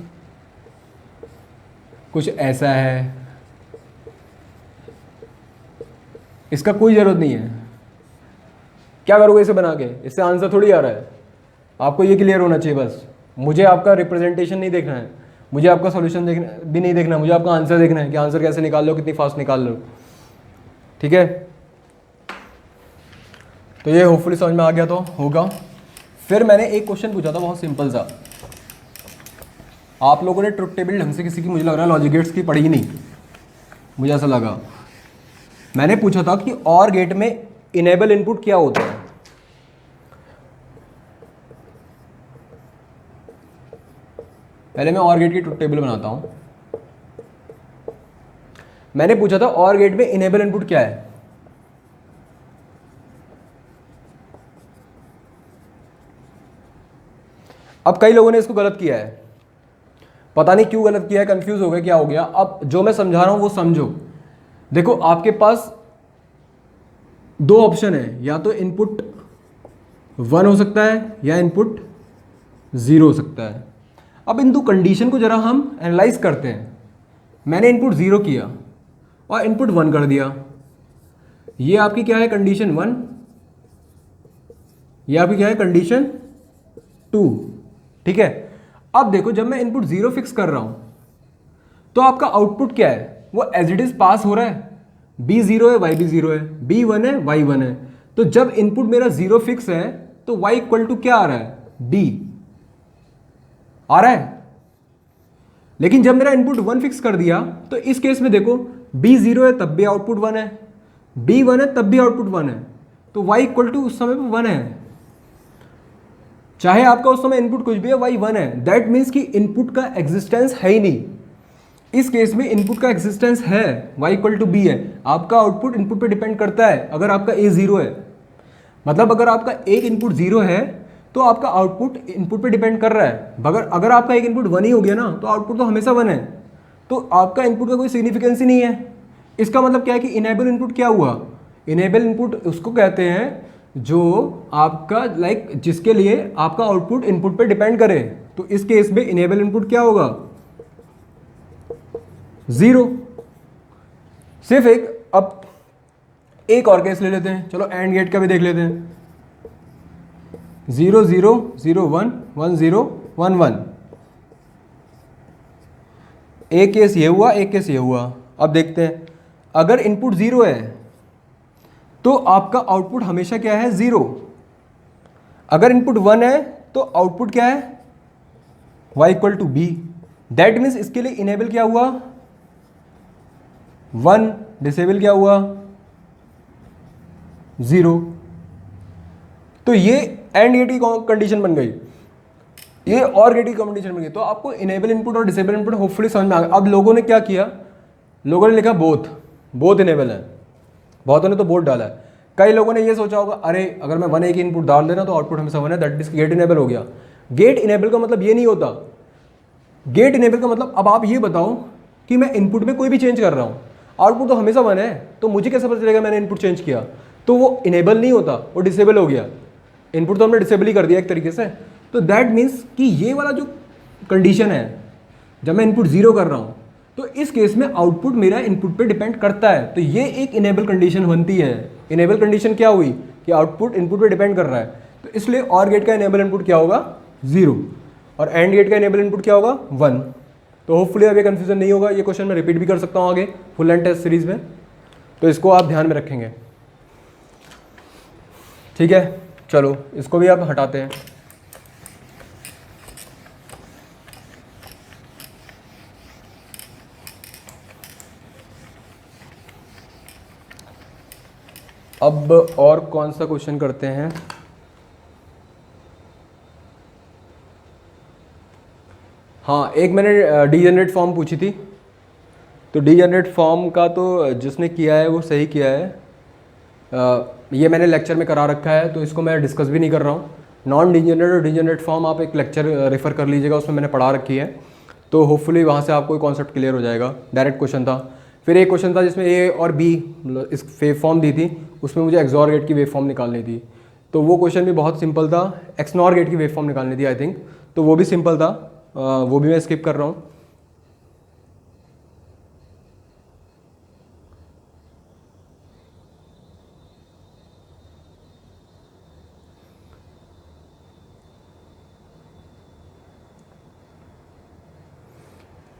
कुछ ऐसा है, इसका कोई ज़रूरत नहीं है। क्या करोगे इसे बना के, इससे आंसर थोड़ी आ रहा है। आपको ये क्लियर होना चाहिए बस। मुझे आपका रिप्रेजेंटेशन नहीं देखना है, मुझे आपका सॉल्यूशन देखना भी नहीं देखना है, मुझे आपका आंसर देखना है कि आंसर कैसे निकाल लो, कितनी फास्ट निकाल लो, ठीक है। तो ये होपफुली समझ में आ गया तो होगा। फिर मैंने एक क्वेश्चन पूछा था बहुत सिंपल सा। आप लोगों ने ट्रुथ टेबल ढंग से किसी की, मुझे लग रहा है लॉजिक गेट्स की पढ़ी ही नहीं, मुझे ऐसा लगा। मैंने पूछा था कि और गेट में इनेबल इनपुट क्या होता है। पहले मैं और गेट की ट्रुथ टेबल बनाता हूं। मैंने पूछा था और गेट में इनेबल इनपुट क्या है। अब कई लोगों ने इसको गलत किया है, पता नहीं क्यों गलत किया है, कंफ्यूज हो गए, क्या हो गया। अब जो मैं समझा रहा हूं वो समझो। देखो, आपके पास 2 ऑप्शन है, या तो इनपुट 1 हो सकता है या इनपुट 0 हो सकता है। अब इन 2 कंडीशन को जरा हम एनालाइज करते हैं। मैंने इनपुट 0 किया और इनपुट 1 कर दिया, ये आपकी क्या है, कंडीशन 1, ये आपकी क्या है, कंडीशन 2, ठीक है। अब देखो, जब मैं इनपुट 0 फिक्स कर रहा हूं तो आपका आउटपुट क्या है, वो एज इट इज पास हो रहा है। b 0 है, y भी 0 है, b 1 है, y 1 है। तो जब इनपुट मेरा 0 फिक्स है तो y इक्वल टू क्या आ रहा है, d आ रहा है। लेकिन जब मेरा इनपुट 1 फिक्स कर दिया तो इस केस में देखो, b 0 है तब भी आउटपुट 1 है, b 1 है तब भी आउटपुट 1 है, तो y इक्वल टू उस समय पे 1 है। चाहे आपका उस समय इनपुट कुछ भी है, y 1 है। दैट मीन्स कि इनपुट का एग्जिस्टेंस है ही नहीं। इस केस में इनपुट का एक्सिस्टेंस है, y इक्वल टू बी है। आपका आउटपुट इनपुट पे डिपेंड करता है। अगर आपका a 0 है, मतलब अगर आपका एक इनपुट 0 है तो आपका आउटपुट इनपुट पे डिपेंड कर रहा है। अगर आपका एक इनपुट 1 ही हो गया ना, तो आउटपुट तो हमेशा 1 है, तो आपका इनपुट का कोई सिग्निफिकेंस ही नहीं है। इसका मतलब क्या है कि इनेबल इनपुट क्या हुआ, इनेबल इनपुट उसको कहते हैं जो आपका लाइक जिसके लिए आपका आउटपुट इनपुट पे डिपेंड करे। तो इस केस में इनेबल इनपुट क्या होगा, 0। सिर्फ एक, अब एक और केस ले लेते हैं, चलो एंड गेट का भी देख लेते हैं। 0 0 0 1 1 0 1 1, एक केस ये हुआ, एक केस ये हुआ। अब देखते हैं, अगर इनपुट 0 है तो आपका आउटपुट हमेशा क्या है, 0। अगर इनपुट 1 है तो आउटपुट क्या है, y equal to B. That means इसके लिए इनेबल क्या हुआ, 1, डिसेबल क्या हुआ, 0। तो ये एंड गेट की कंडीशन बन गई, ये और गेट की कंडीशन बन गई। तो आपको इनेबल इनपुट और डिसेबल इनपुट होपफुली समझ में आ गया। अब लोगों ने क्या किया, लोगों ने लिखा बोथ इनेबल है, बहुतों ने तो बोथ डाला है। कई लोगों ने ये सोचा होगा, अरे अगर मैं 1 एक इनपुट डाल देना तो आउटपुट हमेशा 1 है, दैट मींस गेट इनेबल हो गया। गेट इनेबल का मतलब ये नहीं होता। गेट इनेबल का मतलब, अब आप ये बताओ कि मैं इनपुट में कोई भी चेंज कर रहा हूँ, आउटपुट तो हमेशा 1 है, तो मुझे कैसे पता चलेगा मैंने इनपुट चेंज किया। तो वो इनेबल नहीं होता, वो डिसेबल हो गया। इनपुट तो हमने डिसेबल ही कर दिया एक तरीके से। तो दैट मीन्स कि ये वाला जो कंडीशन है, जब मैं इनपुट 0 कर रहा हूँ तो इस केस में आउटपुट मेरा इनपुट पे डिपेंड करता है। तो ये एक इनेबल कंडीशन बनती है। इनेबल कंडीशन क्या हुई कि आउटपुट इनपुट पे डिपेंड कर रहा है। तो इसलिए और गेट का इनेबल इनपुट क्या होगा, 0, और एंड गेट का इनेबल इनपुट क्या होगा, 1। तो होपफुली अब ये कन्फ्यूजन नहीं होगा। ये क्वेश्चन मैं रिपीट भी कर सकता हूँ आगे फुल एंड टेस्ट सीरीज में, तो इसको आप ध्यान में रखेंगे। ठीक है, चलो इसको भी आप हटाते हैं। अब और कौन सा क्वेश्चन करते हैं, हाँ एक मैंने डीजेनरेट फॉर्म पूछी थी। तो डीजेनरेट फॉर्म का तो जिसने किया है वो सही किया है। ये मैंने लेक्चर में करा रखा है, तो इसको मैं डिस्कस भी नहीं कर रहा हूँ। नॉन डीजेनरेट और डीजेनरेट फॉर्म आप एक लेक्चर रेफर कर लीजिएगा, उसमें मैंने पढ़ा रखी है। तो होपफुली वहाँ से आपको कॉन्सेप्ट क्लियर हो जाएगा। डायरेक्ट क्वेश्चन था। फिर एक क्वेश्चन था जिसमें ए और बी इस वेव फॉर्म दी थी, उसमें मुझे एक्सॉर गेट की वेव फॉर्म निकालनी थी। तो वो क्वेश्चन भी बहुत सिंपल था। एक्सनॉर गेट की वेव फॉर्म निकालनी थी आई थिंक, तो वो भी सिंपल था। वो भी मैं स्किप कर रहा हूँ।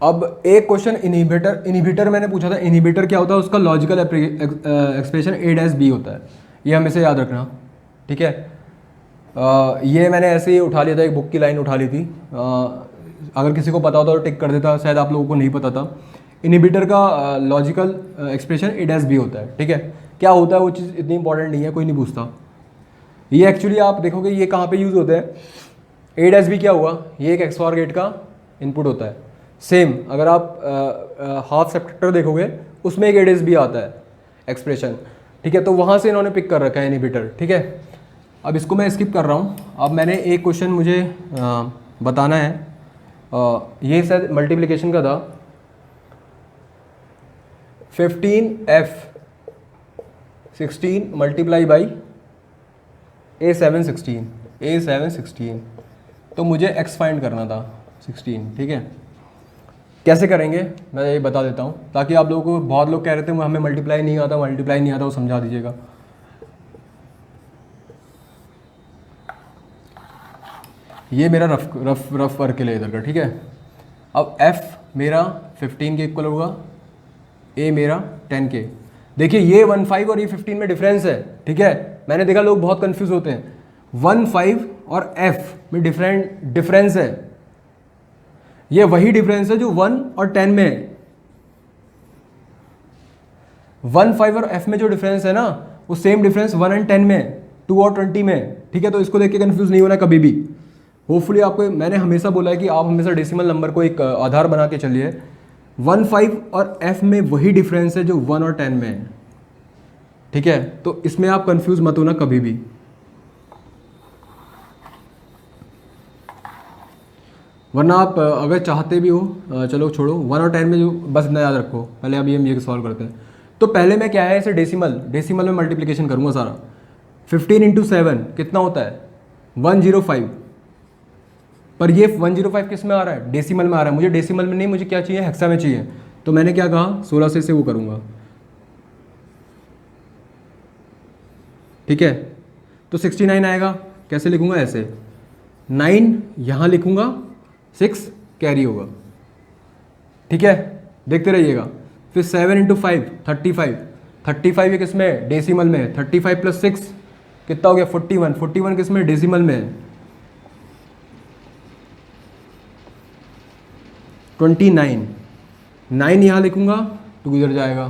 अब एक क्वेश्चन इनहिबिटर मैंने पूछा था। इनहिबिटर क्या होता है, उसका लॉजिकल एक्सप्रेशन A-B होता है, ये हमेशा याद रखना। ठीक है, ये मैंने ऐसे ही उठा लिया था, एक बुक की लाइन उठा ली थी। अगर किसी को पता होता तो टिक कर देता, शायद आप लोगों को नहीं पता था। इनहिबिटर का लॉजिकल एक्सप्रेशन A-B होता है। ठीक है, क्या होता है वो चीज़ इतनी इंपॉर्टेंट नहीं है, कोई नहीं पूछता। ये एक्चुअली आप देखोगे ये कहाँ पे यूज़ होता है। A-B क्या हुआ, ये एक एक्सऑर गेट का इनपुट होता है। सेम अगर आप हाफ सब्ट्रैक्टर देखोगे उसमें एक A-B आता है एक्सप्रेशन। ठीक है, तो वहाँ से इन्होंने पिक कर रखा है इनहिबिटर। ठीक है, अब इसको मैं स्किप कर रहा हूँ। अब मैंने एक क्वेश्चन मुझे बताना है, ये शायद मल्टीप्लिकेशन का था। 15F 16 multiply by A7 16। तो मुझे x फाइंड करना था 16। ठीक है, कैसे करेंगे मैं ये बता देता हूँ, ताकि आप लोगों को, बहुत लोग कह रहे थे हमें मल्टीप्लाई नहीं आता, वो समझा दीजिएगा। ये मेरा रफ वर्क के लिए इधर का। ठीक है, अब f मेरा 15 के इक्वल होगा, a मेरा 10 के। देखिए ये 15 और ये 15 में डिफरेंस है। ठीक है, मैंने देखा लोग बहुत कंफ्यूज होते हैं। 15 और f में डिफरेंस है। ये वही डिफरेंस है जो 1 और 10 में है। 15 और f में जो डिफरेंस है ना, वो सेम डिफरेंस 1 एंड 10 में, 2 और 20 में। ठीक है, तो इसको देख के कंफ्यूज नहीं होना कभी भी। होपफुली आपको, मैंने हमेशा बोला है कि आप हमेशा डेसिमल नंबर को एक आधार बना के चलिए। 15 और f में वही डिफरेंस है जो 1 और 10 में है। ठीक है, तो इसमें आप कंफ्यूज मत होना कभी भी। वरना आप अगर चाहते भी हो, चलो छोड़ो, 1 और 10 में जो, बस इतना याद रखो। पहले अभी हम ये सॉल्व करते हैं। तो पहले मैं क्या है, इसे डेसिमल में मल्टीप्लिकेशन करूँगा सारा। 15 इंटू 7 कितना होता है 105, पर ये 105 किस में आ रहा है, डेसिमल में आ रहा है। मुझे डेसिमल में नहीं, मुझे क्या चाहिए, हेक्सा में चाहिए। तो मैंने क्या कहा 16 से इसे वो करूँगा, ठीक है। तो 69 आएगा, कैसे लिखूँगा, ऐसे 9 यहाँ लिखूँगा, 6 कैरी होगा, ठीक है। देखते रहिएगा। फिर 7 इंटू 5 35, 35 ये किस में है, डेसिमल में है। 35 प्लस 6 कितना हो गया 41, 41 किस में, डेसिमल में है। 29, 9 यहाँ लिखूँगा, 2 इधर जाएगा।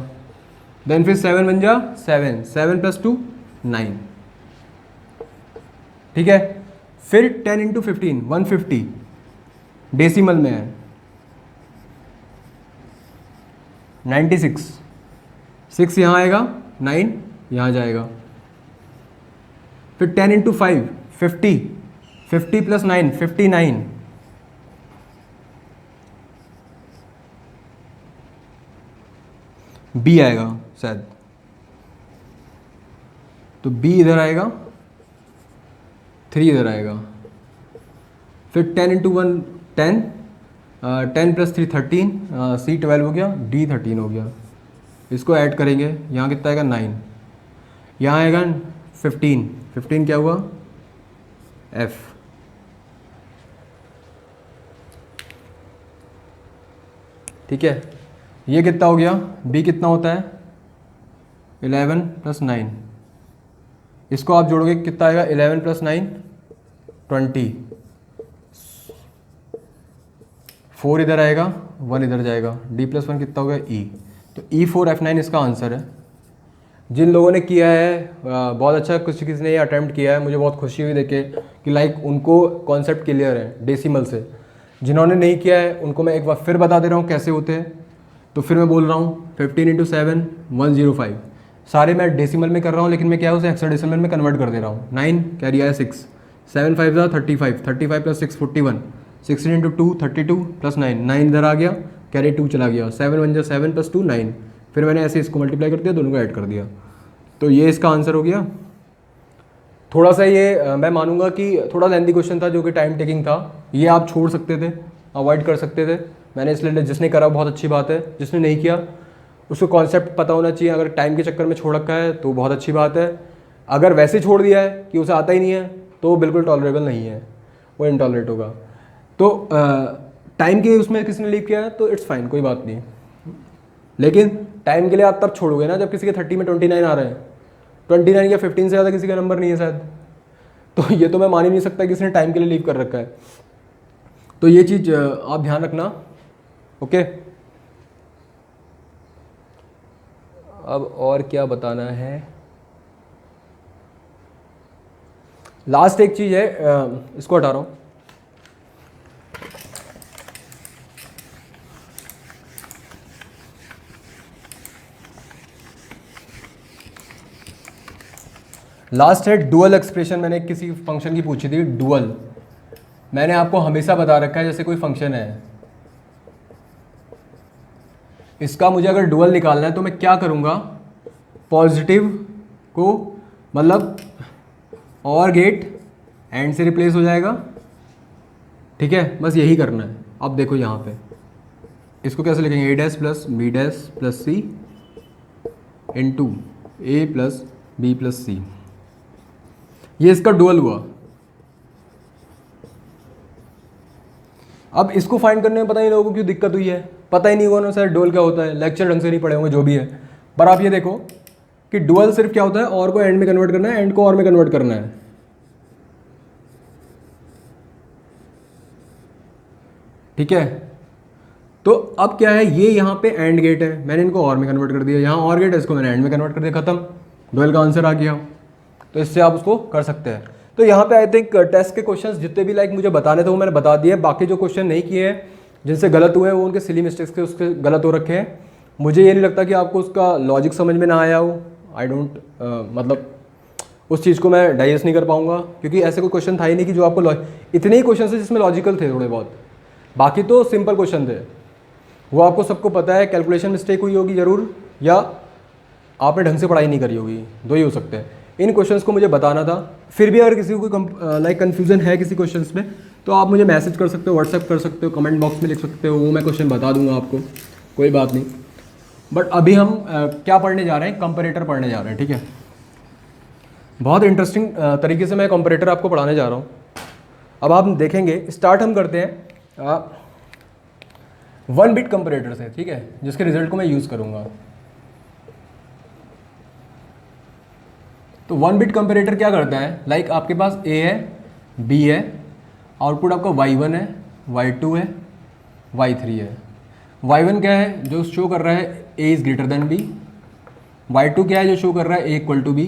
देन फिर 7 बन जा 7, 7 प्लस 2 9, ठीक है। फिर 10 इंटू 15 150, डेसिमल में है। 96, 6 यहाँ आएगा, 9 यहाँ जाएगा। फिर 10 इंटू 5 50, 50 प्लस 9 59, बी आएगा शायद, तो बी इधर आएगा, 3 इधर आएगा। फिर 10 इंटू 1 10, 10 प्लस 3 13, सी 12 हो गया, डी 13 हो गया। इसको ऐड करेंगे, यहाँ कितना आएगा 9, यहाँ आएगा 15, 15 क्या हुआ एफ, ठीक है। ये कितना हो गया, बी कितना होता है 11 प्लस 9, इसको आप जोड़ोगे कितना आएगा 11 प्लस 9 20, 4 इधर आएगा, 1 इधर जाएगा। डी प्लस 1 कितना हो गया ई, तो E4F9 इसका आंसर है। जिन लोगों ने किया है बहुत अच्छा, किसी किसी ने ये अटैम्प्ट किया है, मुझे बहुत खुशी हुई देखे कि लाइक उनको कॉन्सेप्ट क्लियर है डेसिमल से। जिन्होंने नहीं किया है उनको मैं एक बार फिर बता दे रहा हूँ कैसे होते हैं। तो फिर मैं बोल रहा हूँ 15 इंटू 7 105, सारे मैं डेसिमल में कर रहा हूँ, लेकिन मैं क्या है उसे हेक्साडेसिमल में कन्वर्ट कर दे रहा हूँ। 9 कैरी आया 6, 7 5 35, 35 प्लस 6 41, 16 इंटू 2 32 प्लस 9, 9 इधर आ गया, कैरी 2 चला गया। 7 1 7 प्लस 2 9, फिर मैंने ऐसे इसको मल्टीप्लाई कर दिया, दोनों को ऐड कर दिया, तो ये इसका आंसर हो गया। थोड़ा सा ये मैं मानूंगा कि थोड़ा लेंथी क्वेश्चन था, जो कि टाइम टेकिंग था। ये आप छोड़ सकते थे, अवॉइड कर सकते थे। मैंने इसलिए, जिसने करा बहुत अच्छी बात है, जिसने नहीं किया उसको कॉन्सेप्ट पता होना चाहिए। अगर टाइम के चक्कर में छोड़ रखा है तो बहुत अच्छी बात है। अगर वैसे छोड़ दिया है कि उसे आता ही नहीं है तो बिल्कुल टॉलरेबल नहीं है, वो इनटॉलरेट होगा। तो टाइम के उसमें किसी ने लीव किया है तो इट्स फाइन, कोई बात नहीं। लेकिन टाइम के लिए आप तब छोड़ोगे ना जब किसी के 30 में 29 आ रहे हैं। 29 या 15 से ज़्यादा किसी का नंबर नहीं है शायद। तो ये तो मैं मान ही नहीं सकता कि किसी ने टाइम के लिए लीव कर रखा है। तो ये चीज़ आप ध्यान रखना, ओके। अब और क्या बताना है, लास्ट एक चीज़ है, इसको हटा रहा हूँ। लास्ट है डुअल एक्सप्रेशन। मैंने किसी फंक्शन की पूछी थी डुअल। मैंने आपको हमेशा बता रखा है जैसे कोई फंक्शन है, इसका मुझे अगर डुअल निकालना है तो मैं क्या करूँगा, पॉजिटिव को मतलब और गेट एंड से रिप्लेस हो जाएगा, ठीक है। बस यही करना है। अब देखो यहाँ पे इसको कैसे लिखेंगे, a dash plus b dash plus c into a plus b plus c। ये इसका डुअल हुआ। अब इसको फाइंड करने में पता नहीं लोगों को क्यों दिक्कत हुई है, पता ही नहीं हुआ ना सर डुअल क्या होता है, लेक्चर ढंग से नहीं पढ़े होंगे, जो भी है। पर आप ये देखो कि डुअल सिर्फ क्या होता है, और को एंड में कन्वर्ट करना है, एंड को और में कन्वर्ट करना है, ठीक है। तो अब क्या है, ये यहाँ पे एंड गेट है, मैंने इनको और में कन्वर्ट कर दिया, यहाँ और गेट है, इसको मैंने एंड में कन्वर्ट कर दिया, खत्म, डुअल का आंसर आ गया। तो इससे आप उसको कर सकते हैं। तो यहाँ पे आई थिंक टेस्ट के क्वेश्चंस जितने भी लाइक मुझे बताने थे वो मैंने बता दिए। बाकी जो क्वेश्चन नहीं किए हैं, जिनसे गलत हुए हैं, वो उनके सिली मिस्टेक्स के उसके गलत हो रखे हैं। मुझे ये नहीं लगता कि आपको उसका लॉजिक समझ में ना आया हो। आई डोंट मतलब उस चीज़ को मैं डाइजेस्ट नहीं कर पाऊँगा, क्योंकि ऐसे कोई क्वेश्चन था ही नहीं कि जो आपको इतने ही क्वेश्चन थे जिसमें लॉजिकल थे थोड़े बहुत, बाकी तो सिंपल क्वेश्चन थे। वो आपको सबको पता है, कैलकुलेशन मिस्टेक हुई होगी ज़रूर, या आपने ढंग से पढ़ाई नहीं करी होगी, दो ही हो सकते हैं। इन क्वेश्चंस को मुझे बताना था। फिर भी अगर किसी को कोई लाइक कन्फ्यूज़न है किसी क्वेश्चंस में तो आप मुझे मैसेज कर सकते हो, व्हाट्सएप कर सकते हो, कमेंट बॉक्स में लिख सकते हो, वो मैं क्वेश्चन बता दूंगा आपको, कोई बात नहीं। बट अभी हम क्या पढ़ने जा रहे हैं, कंपैरेटर पढ़ने जा रहे हैं, ठीक है। बहुत इंटरेस्टिंग तरीके से मैं कंपैरेटर आपको पढ़ाने जा रहा हूँ। अब आप देखेंगे, स्टार्ट हम करते हैं 1 बिट कंपैरेटर से, ठीक है, जिसके रिजल्ट को मैं यूज़ करूँगा। तो 1 बिट कंपैरेटर क्या करता है, लाइक आपके पास ए है, बी है, आउटपुट आपका y1 है, y2 है, y3 है। y1 क्या है, जो शो कर रहा है a is greater than b, y2 क्या है, जो शो कर रहा है a इक्वल टू b,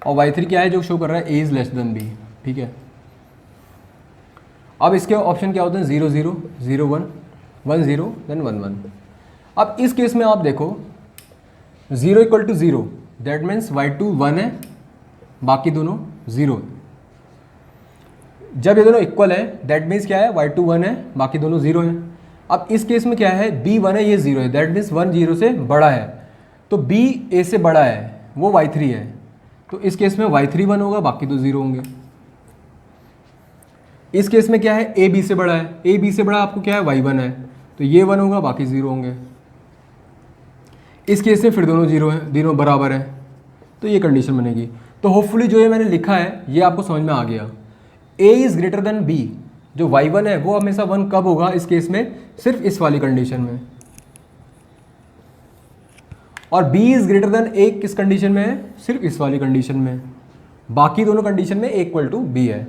और y3 क्या है, जो शो कर रहा है a is less than b, ठीक है। अब इसके ऑप्शन क्या होते हैं, 0 0 0 1 1 0 देन 1 1। अब इस केस में आप देखो 0 equal to 0, that means y2 1 है, बाकी दोनों 0। जब ये दोनों इक्वल है दैट मीन्स क्या है, y2 1 है, बाकी दोनों 0 हैं। अब इस केस में क्या है, b 1 है, ये 0 है, दैट मीन्स 1 0 से बड़ा है, तो b a से बड़ा है, वो y3 है, तो इस केस में y3 1 होगा, बाकी तो 0 होंगे। इस केस में क्या है, a b से बड़ा है, a b से बड़ा आपको क्या है, y1 है, तो ये 1 होगा, बाकी 0 होंगे। इस केस में फिर दोनों 0 हैं, दोनों बराबर हैं, तो ये कंडीशन बनेगी। तो होपफुली जो ये मैंने लिखा है ये आपको समझ में आ गया। a is greater than b, जो y1 है वो हमेशा 1 कब होगा, इस केस में सिर्फ इस वाली कंडीशन में, और b is greater than a किस कंडीशन में है, सिर्फ इस वाली कंडीशन में, बाकी दोनों कंडीशन में a इक्वल टू b है।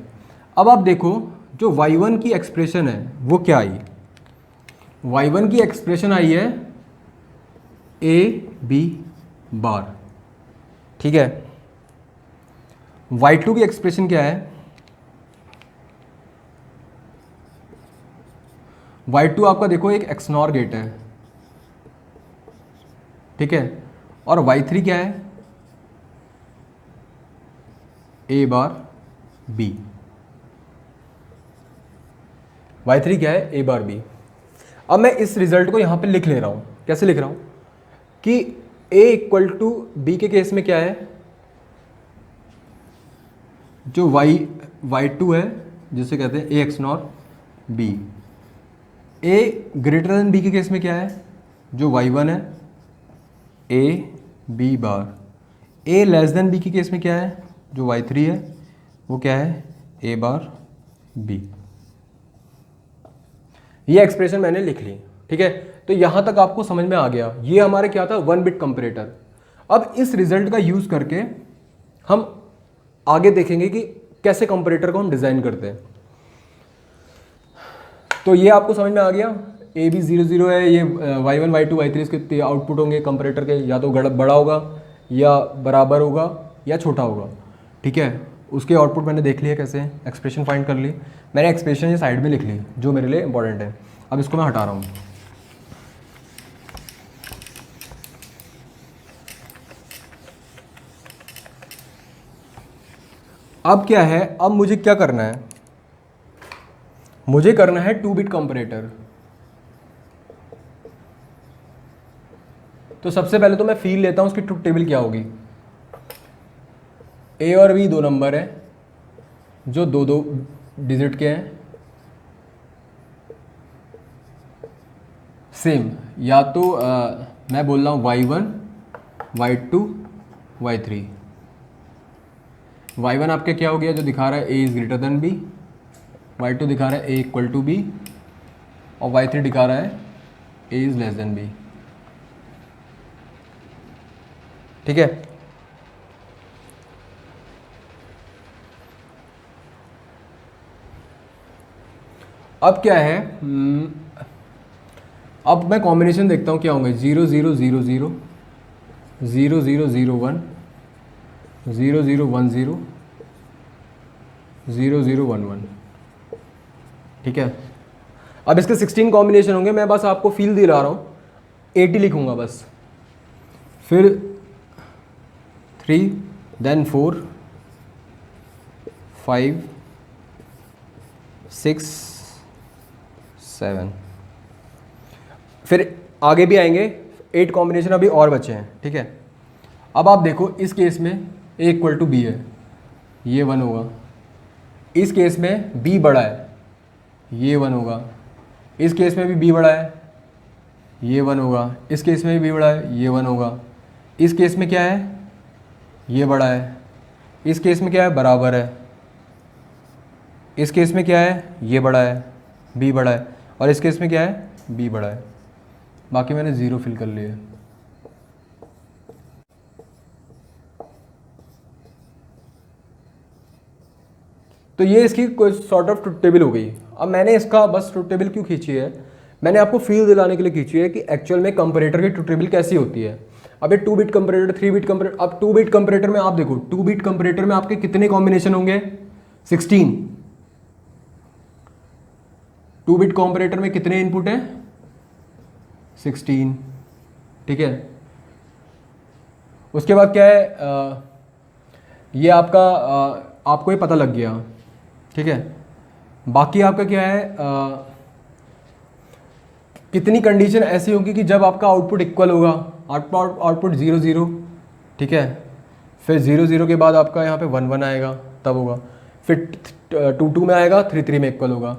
अब आप देखो जो y1 की एक्सप्रेशन है वो क्या आई, y1 की एक्सप्रेशन आई है a b बार, ठीक है। y2 की एक्सप्रेशन क्या है, y2 आपका देखो एक XNOR गेट है, ठीक है, और y3 क्या है, a बार b, y3 क्या है, a बार b। अब मैं इस रिजल्ट को यहाँ पे लिख ले रहा हूँ, कैसे लिख रहा हूँ कि a इक्वल टू b के केस में क्या है, जो y2 है जिसे कहते हैं a XNOR b, a greater than b के केस में क्या है, जो y1 है a b bar, a less than b के केस में क्या है, जो y3 है वो क्या है, a बार b। ये एक्सप्रेशन मैंने लिख ली, ठीक है। तो यहाँ तक आपको समझ में आ गया, ये हमारे क्या था, 1 बिट कंपैरेटर। अब इस रिजल्ट का यूज़ करके हम आगे देखेंगे कि कैसे कंपैरेटर को हम डिज़ाइन करते हैं। तो ये आपको समझ में आ गया, ए बी 0 0 है, ये y1 y2 y3 इसके आउटपुट होंगे कंपैरेटर के, या तो बड़ा होगा या बराबर होगा या छोटा होगा, ठीक है। उसके आउटपुट मैंने देख लिया कैसे, एक्सप्रेशन फाइंड कर ली मैंने, एक्सप्रेशन ये साइड में लिख ली जो मेरे लिए इंपॉर्टेंट है। अब इसको मैं हटा रहा हूँ। अब क्या है, अब मुझे क्या करना है, मुझे करना है 2 बिट कंपैरेटर। तो सबसे पहले तो मैं फील लेता हूं उसकी ट्रुथ टेबल क्या होगी। a और b 2 नंबर है जो 2 डिजिट के हैं, सेम, या तो मैं बोल रहा हूँ y1 y2 y3। y1 आपके क्या हो गया, जो दिखा रहा है a is greater than b, y2 दिखा रहा है a इक्वल टू b, और y3 दिखा रहा है a is less than b, ठीक है। अब क्या है, अब मैं कॉम्बिनेशन देखता हूँ क्या होंगे, 0 0 0 0 0 0 0 1 0 0 1 0 0 0 1 1, ठीक है। अब इसके 16 कॉम्बिनेशन होंगे, मैं बस आपको फील दिला रहा हूँ, 80 लिखूँगा बस, फिर 3 देन 4 5 6 7, फिर आगे भी आएंगे 8 कॉम्बिनेशन अभी और बचे हैं, ठीक है। अब आप देखो इस केस में ए इक्वल टू बी है, ये 1 होगा। इस केस में बी बड़ा है, ये 1 होगा। इस केस में भी बी बड़ा है, ये 1 होगा। इस केस में भी बी बड़ा है, ये 1 होगा। इस केस में क्या है, ये बड़ा है। इस केस में क्या है, बराबर है। इस केस में क्या है, ये बड़ा है, बी बड़ा है। और इस केस में क्या है, बी बड़ा है। बाकी मैंने 0 फिल कर लिए। तो ये इसकी कोई सॉर्ट ऑफ ट्रुथ टेबल हो गई। अब मैंने इसका बस ट्रुथ टेबल क्यों खींची है, मैंने आपको फील दिलाने के लिए खींची है कि एक्चुअल में कंपैरेटर की ट्रुथ टेबल कैसी होती है। अब ये 2 बिट कंपैरेटर, 3 बिट कंपैरेटर, अब 2 बिट कंपैरेटर में आप देखो, 2 बिट कंपैरेटर में आपके कितने कॉम्बिनेशन होंगे, 16। 2 बिट कंपैरेटर में कितने इनपुट हैं, 16, ठीक है। उसके बाद क्या है, ये आपका आपको ये पता लग गया, ठीक है। बाकी आपका क्या है, कितनी कंडीशन ऐसी होगी कि जब आपका आउटपुट इक्वल होगा, आउटपुट 0 0, ठीक है। फिर 0 0 के बाद आपका यहाँ पे 1 1 आएगा, तब होगा। फिर 2 2 में आएगा, 3 3 में इक्वल होगा।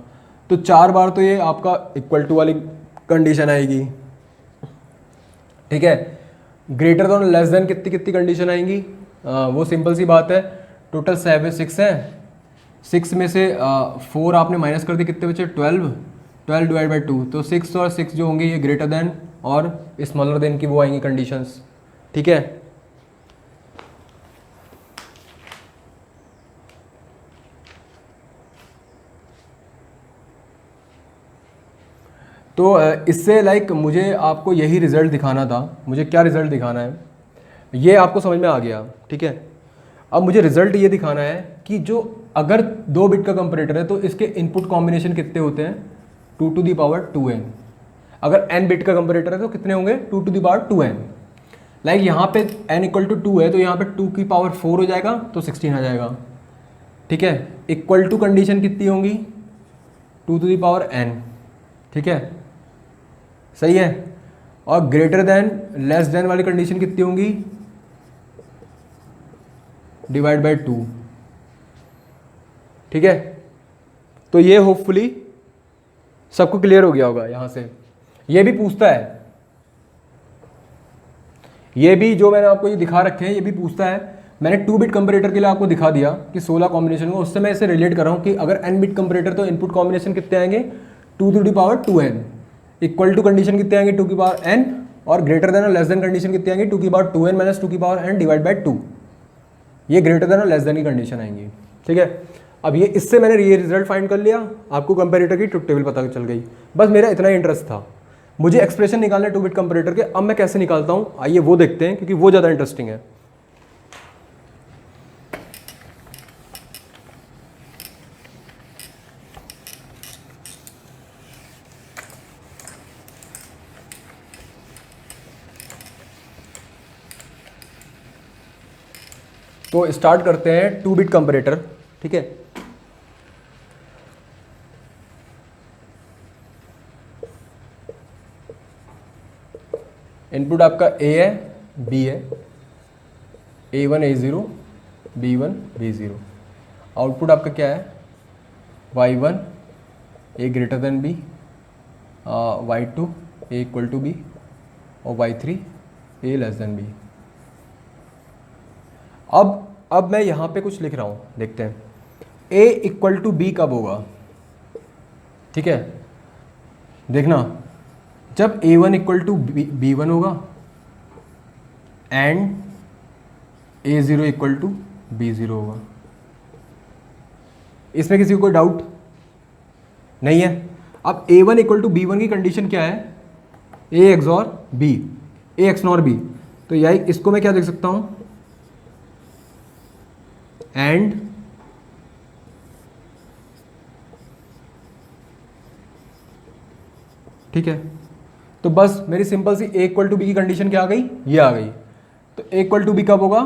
तो 4 बार तो ये आपका इक्वल टू वाली कंडीशन आएगी, ठीक है। ग्रेटर देन लेस देन कितनी कितनी कंडीशन आएंगी, वो सिंपल सी बात है। टोटल 6 है, 6 में से 4 आपने माइनस कर दी, कितने बचे, 12 डिवाइड बाई 2। तो 6 और 6 जो होंगे ये ग्रेटर देन और स्मॉलर देन की वो आएंगी कंडीशंस, ठीक है। तो इससे लाइक मुझे आपको यही रिज़ल्ट दिखाना था। मुझे क्या रिज़ल्ट दिखाना है, ये आपको समझ में आ गया, ठीक है। अब मुझे रिज़ल्ट ये दिखाना है कि जो अगर 2 बिट का कंपैरेटर है तो इसके इनपुट कॉम्बिनेशन कितने होते हैं, 2 टू द पावर 2n। अगर n बिट का कंपैरेटर है तो कितने होंगे, 2 to the power 2n। Like यहाँ पे n इक्वल टू 2 है तो यहाँ पे 2 की पावर 4 हो जाएगा, तो 16 आ जाएगा, ठीक है। इक्वल टू कंडीशन कितनी होंगी, 2 टू द पावर n, ठीक है, सही है। और ग्रेटर देन लेस देन वाली कंडीशन कितनी होंगी, डिवाइड बाय 2, ठीक है। तो ये होपफुली सबको क्लियर हो गया होगा यहाँ से। ये भी पूछता है, ये भी जो मैंने आपको ये दिखा रखे हैं ये भी पूछता है। मैंने 2 बिट कंपैरेटर के लिए आपको दिखा दिया कि 16 कॉम्बिनेशन हो, उससे मैं इसे रिलेट कर रहा हूँ कि अगर n बिट कंपैरेटर तो इनपुट कॉम्बिनेशन कितने आएंगे, 2 to the power 2n। Equal to condition कितने आएंगे, 2 की पावर n। और ग्रेटर देन और लेस देन कंडीशन कितने आएंगे, 2 की पावर 2n माइनस 2 की पावर n डिवाइड बाई 2। ये ग्रेटर देन और लेस देन की कंडीशन आएंगी, ठीक है। अब ये इससे मैंने ये रिजल्ट फाइंड कर लिया, आपको कंपैरेटर की ट्रुथ टेबल पता चल गई। बस मेरा इतना ही इंटरेस्ट था, मुझे एक्सप्रेशन निकालना है 2 बिट कंपैरेटर के। अब मैं कैसे निकालता हूँ आइए वो देखते हैं, क्योंकि वो ज़्यादा इंटरेस्टिंग है। तो स्टार्ट करते हैं 2 बिट कंपैरेटर, ठीक है। इनपुट आपका ए है, बी है, A1 A0, B1 B0। Output आपका क्या है, Y1 A greater than B, Y2 A equal to B और Y3 A less than B। अब मैं यहाँ पे कुछ लिख रहा हूँ, देखते हैं। A इक्वल टू B कब होगा, ठीक है। देखना, जब A1 इक्वल टू B1 होगा and A0 equal to B0 होगा। इसमें किसी को कोई डाउट नहीं है। अब A1 इक्वल टू B1 की कंडीशन क्या है, A XOR B, A XNOR B। तो यही इसको मैं क्या देख सकता हूं, एंड ठीक है। तो बस मेरी सिंपल सी A इक्वल टू B की कंडीशन क्या आ गई, ये आ गई। तो A इक्वल टू B कब होगा,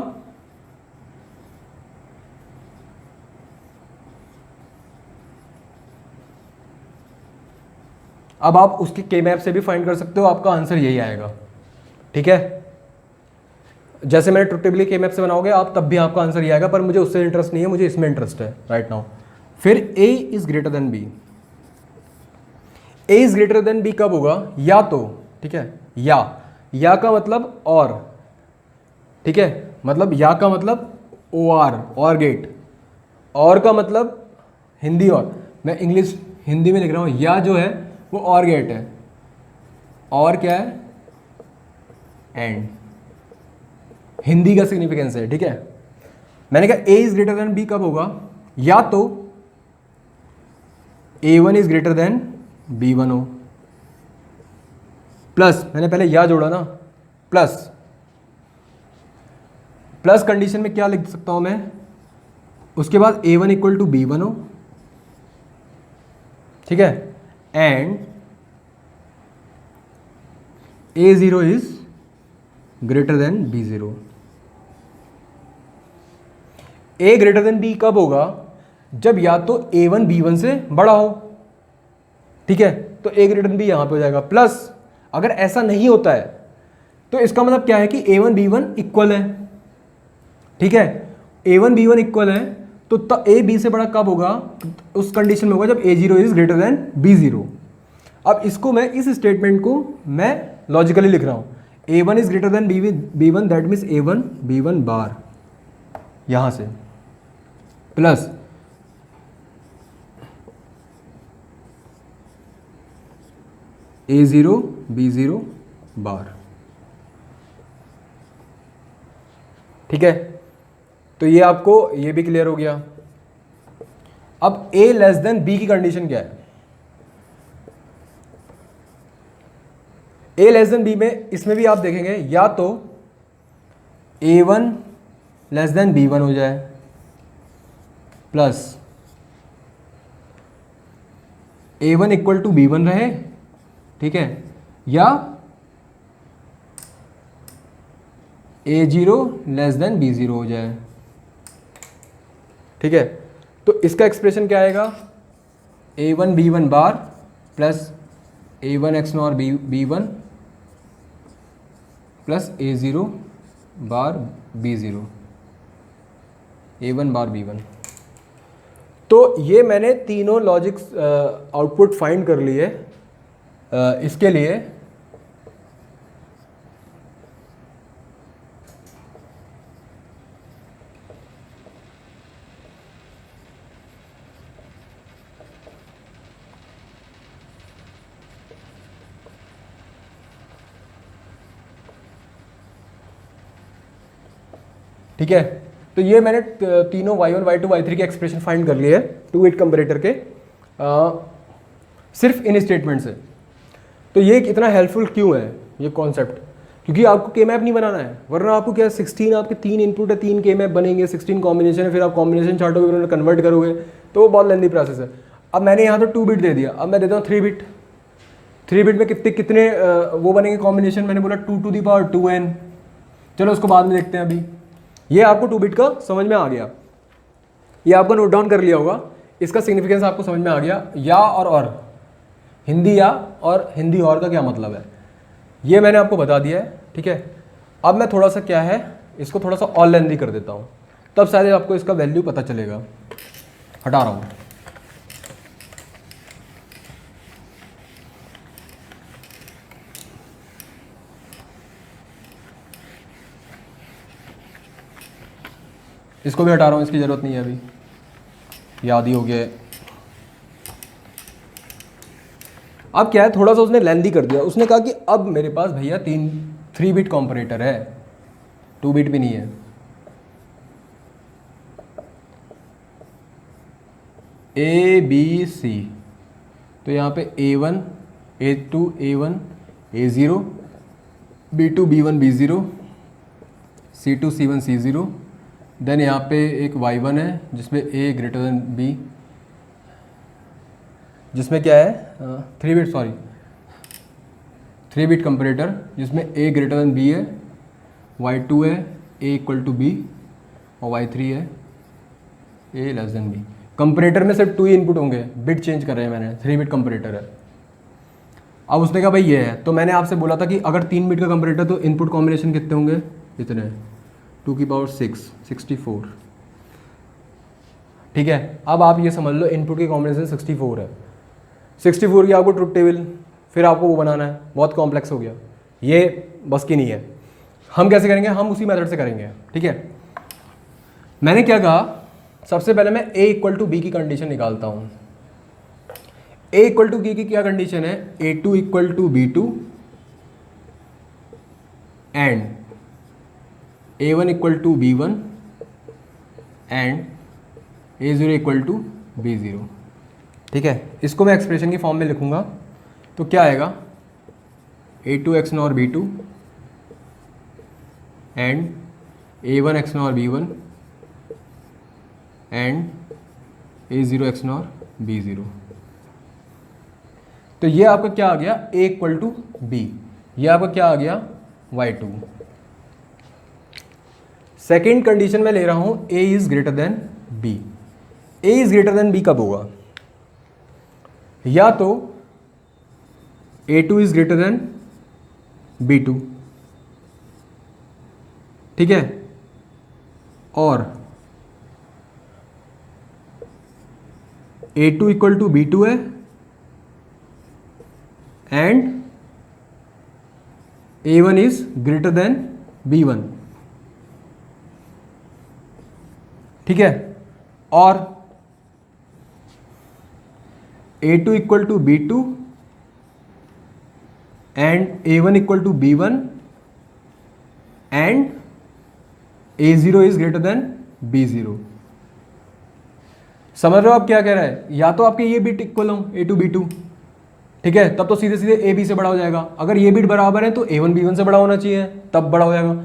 अब आप उसके के मैप से भी फाइंड कर सकते हो, आपका आंसर यही आएगा, ठीक है। जैसे मैंने ट्रुथ टेबल के मैप से बनाओगे आप, तब भी आपका आंसर ये आएगा, पर मुझे उससे इंटरेस्ट नहीं है, मुझे इसमें इंटरेस्ट है राइट नाउ। फिर A is greater than B. A is greater than B कब होगा? या तो, ठीक है, या का मतलब और, ठीक है, मतलब या का मतलब ओ आर, और गेट, और का मतलब हिंदी, और मैं इंग्लिश हिंदी में लिख रहा हूँ, या जो है वो और गेट है, और क्या है? एंड, हिंदी का सिग्निफिकेंस है, ठीक है। मैंने कहा ए इज ग्रेटर देन बी कब होगा? या तो A1 is greater then B1 हो, प्लस, मैंने पहले या जोड़ा ना, प्लस कंडीशन में क्या लिख सकता हूं मैं? उसके बाद A1 इक्वल टू B1 हो, ठीक है, and A0 is greater then B0। A greater than B कब होगा? जब या तो A1 B1 से बड़ा हो, ठीक है, तो A ग्रेटर देन B यहां पे हो जाएगा। प्लस अगर ऐसा नहीं होता है तो इसका मतलब क्या है कि A1 B1 इक्वल है, ठीक है, A1 B1 इक्वल है, तो A B से बड़ा कब होगा? उस कंडीशन में होगा जब A0 is greater then B0। अब इसको मैं, इस स्टेटमेंट को मैं लॉजिकली लिख रहा हूं, A1 is greater then B1, that means A1 B1 बार, यहां से, प्लस A0 B0 बार, ठीक है। तो ये आपको ये भी क्लियर हो गया। अब A लेस देन B की कंडीशन क्या है? A लेस देन B में, इसमें भी आप देखेंगे या तो A1 लेस देन B1 हो जाए, plus A1 equal to B1 रहे, ठीक है, या A0 लेस देन B0 हो जाए, ठीक है। तो इसका एक्सप्रेशन क्या आएगा? A1 B1 bar plus A1 X NOR B1 plus A0 bar B0, A1 bar B1। तो ये मैंने तीनों लॉजिक्स आउटपुट फाइंड कर लिए। इसके लिए ठीक है, तो ये मैंने तीनों y1 y2 y3 के एक्सप्रेशन फाइंड कर लिए टू इट कंपैरेटर के, सिर्फ इन स्टेटमेंट से। तो ये इतना हेल्पफुल क्यों है ये कॉन्सेप्ट? क्योंकि आपको के मैप नहीं बनाना है, वरना आपको क्या 16 आपके 3 इनपुट है, 3 के मैप बनेंगे, 16 कॉम्बिनेशन है, फिर आप कॉम्बिनेशन चार्टोगे, फिर उन्हें कन्वर्ट करोगे, तो वो बहुत लेंदी प्रोसेस है। अब मैंने यहाँ तो 2 बिट दे दिया, अब मैं देता हूँ 3 बिट। 3 बिट में कितने कितने वो बनेंगे कॉम्बिनेशन? मैंने बोला 2 टू दी पावर 2n। चलो उसको बाद में देखते हैं। अभी ये आपको 2 बिट का समझ में आ गया, ये आपको नोट डाउन कर लिया होगा, इसका सिग्निफिकेंस आपको समझ में आ गया। या और हिंदी या और हिंदी और का क्या मतलब है, ये मैंने आपको बता दिया है, ठीक है। अब मैं थोड़ा सा क्या है, इसको थोड़ा सा और लेंदी कर देता हूँ, तब शायद आपको इसका वैल्यू पता चलेगा। हटा रहा हूँ। इसको भी हटा रहा हूँ, इसकी ज़रूरत नहीं है अभी, याद ही हो गया है। अब क्या है, थोड़ा सा उसने लेंदी कर दिया, उसने कहा कि अब मेरे पास भैया 3 बिट कॉम्परेटर है, 2 बिट भी नहीं है। A B C, तो यहाँ पे A1 A2 A1 A0, B2 B1 B0, C2 C1 C0, then यहाँ पे एक Y1 है जिसमें A ग्रेटर देन B, जिसमें क्या है 3 बिट कंपरेटर जिसमें A ग्रेटर देन B है, Y2 है A इक्वल टू B, और Y3 है A less than B। Comparator में सिर्फ 2 ही इनपुट होंगे, बिट चेंज कर रहे हैं मैंने, 3 बिट कंपरेटर है। अब उसने कहा भाई ये है, तो मैंने आपसे बोला था कि अगर 3 बिट का कंपरेटर तो इनपुट कॉम्बिनेशन कितने होंगे, इतने 2⁶ 64। ठीक है, अब आप ये समझ लो इनपुट के कॉम्बिनेशन 64 है। 64 की आपको ट्रुथ टेबल, फिर आपको वो बनाना है, बहुत कॉम्प्लेक्स हो गया, ये बस की नहीं है। हम कैसे करेंगे, हम उसी मेथड से करेंगे। ठीक है, मैंने क्या कहा, सबसे पहले मैं a = b की कंडीशन निकालता हूँ। a = b की क्या कंडीशन है, a2 = b2 and a1 = b1 and a0 = b0। ठीक है, इसको मैं एक्सप्रेशन की फॉर्म में लिखूंगा तो क्या आएगा, a2 XNOR b2 and a1 XNOR b1 and a0 XNOR b0। तो ये आपका क्या आ गया, a = b, ये आपका क्या आ गया, y2। सेकेंड कंडीशन में ले रहा हूं a is greater than b। a is greater than b कब होगा, या तो a2 is greater then b2, ठीक है, और a2 = b2 है and a1 is greater then b1। ठीक है, और a2 = b2 and a1 = b1 and a0 is greater then b0। समझ रहे हो आप क्या कह रहा है, या तो आपके ये बिट इक्वल हो a2 b2, ठीक है, तब तो सीधे सीधे a b से बड़ा हो जाएगा। अगर ये बिट बराबर है तो a1 b1 से बड़ा होना चाहिए, तब बड़ा हो जाएगा।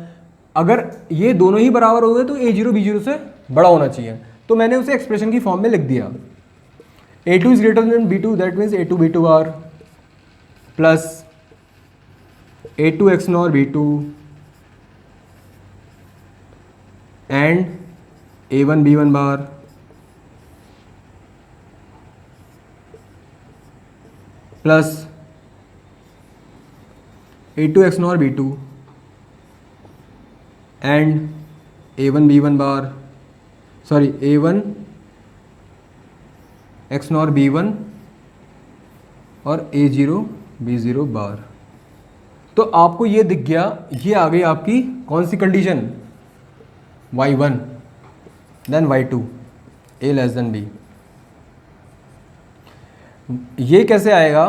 अगर ये दोनों ही बराबर हो गए तो a0 b0 से बड़ा होना चाहिए। तो मैंने उसे एक्सप्रेशन की फॉर्म में लिख दिया, a2 is greater then b2, that means a2 b2 bar plus a2 XNOR b2 and a1 b1 bar plus a2 XNOR b2 and a1 b1 bar, sorry a1 XNOR b1 और a0 b0 बार। तो आपको ये दिख गया, ये आ गई आपकी कौन सी condition, y1 then y2 a less than b। ये कैसे आएगा,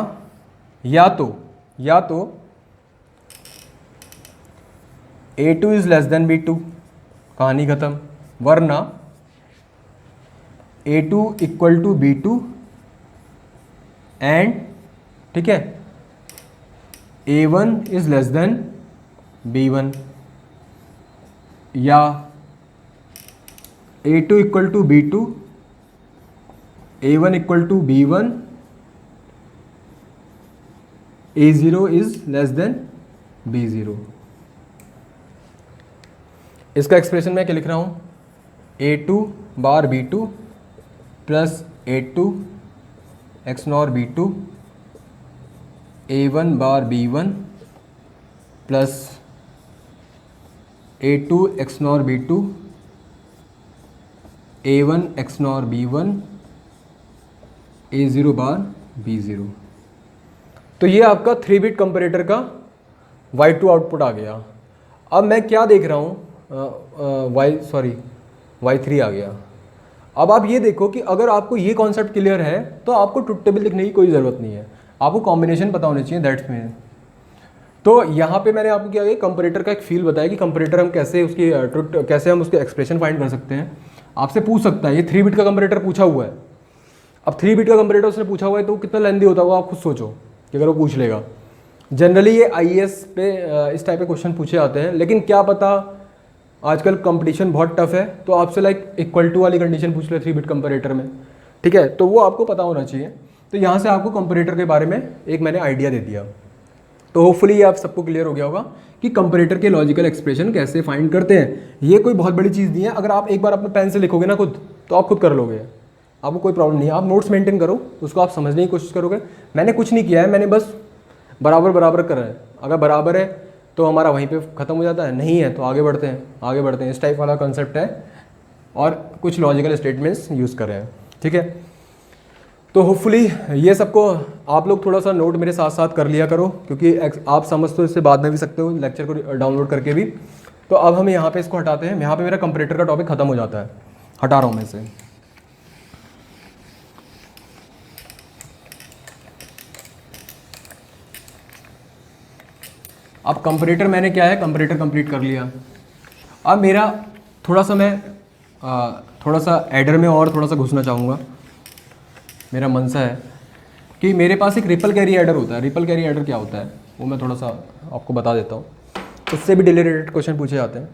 या तो a2 is less than b2, कहानी खत्म, वरना a2 = b2 एंड, ठीक है, a1 is less than b1, या a2 = b2 a1 = b1 a0 is less than b0। इसका एक्सप्रेशन मैं क्या लिख रहा हूँ, a2 बार b2 plus a2 XNOR b2 a1 bar b1 plus a2 XNOR b2 a1 XNOR b1 a0 bar b0। तो ये आपका 3 बिट कंपैरेटर का y2 आउटपुट आ गया। अब मैं क्या देख रहा हूँ, y3 आ गया। अब आप ये देखो कि अगर आपको ये कॉन्सेप्ट क्लियर है तो आपको ट्रुथ टेबल लिखने की कोई ज़रूरत नहीं है, आपको कॉम्बिनेशन पता होने चाहिए, दैट्स मीन। तो यहाँ पे मैंने आपको क्या किया, कंपैरेटर का एक फील बताया कि कंपैरेटर हम कैसे उसकी ट्रुथ, कैसे हम उसके एक्सप्रेशन फाइंड कर सकते हैं। आपसे पूछ सकता है, ये 3 बिट का कंपैरेटर पूछा हुआ है। अब 3 बिट का कंपैरेटर उसने पूछा हुआ है तो कितना लेंदी होता होगा, आप खुद सोचो कि अगर वो पूछ लेगा। जनरली ये IAS पे इस टाइप के क्वेश्चन पूछे जाते हैं, लेकिन क्या पता आजकल कंपटीशन बहुत टफ है तो आपसे लाइक इक्वल टू वाली कंडीशन पूछ ले 3 बिट कंपैरेटर में, ठीक है, तो वो आपको पता होना चाहिए। तो यहाँ से आपको कंपैरेटर के बारे में एक मैंने आइडिया दे दिया। तो होपफुली ये आप सबको क्लियर हो गया होगा कि कंपैरेटर के लॉजिकल एक्सप्रेशन कैसे फाइंड करते हैं। ये कोई बहुत बड़ी चीज़ नहीं है, अगर आप एक बार अपने पेन से लिखोगे ना खुद, तो आप खुद कर लोगे, आपको कोई प्रॉब्लम नहीं है। आप नोट्स मेंटेन करो, उसको आप समझने की कोशिश करोगे। मैंने कुछ नहीं किया है, मैंने बस बराबर बराबर करा है। अगर बराबर है तो हमारा वहीं पे ख़त्म हो जाता है, नहीं है तो आगे बढ़ते हैं, आगे बढ़ते हैं। इस टाइप वाला कंसेप्ट है और कुछ लॉजिकल स्टेटमेंट्स यूज़ कर रहे हैं, ठीक है। तो होपफुली ये सबको आप लोग थोड़ा सा नोट मेरे साथ साथ कर लिया करो, क्योंकि आप समझ तो इससे बाद में भी सकते हो लेक्चर को डाउनलोड करके भी। तो अब हम यहाँ पे इसको हटाते हैं, यहाँ पे मेरा कंपैरेटर का टॉपिक ख़त्म हो जाता है, हटा रहा हूँ मैं इसे। अब कंपैरेटर मैंने क्या है, कंपैरेटर कंप्लीट कर लिया। अब मेरा थोड़ा सा मैं थोड़ा सा एडर में और थोड़ा सा घुसना चाहूँगा। मेरा मनसा है कि मेरे पास एक रिपल कैरी एडर होता है। रिपल कैरी एडर क्या होता है वो मैं थोड़ा सा आपको बता देता हूँ, उससे भी रिलेटेड क्वेश्चन पूछे जाते हैं।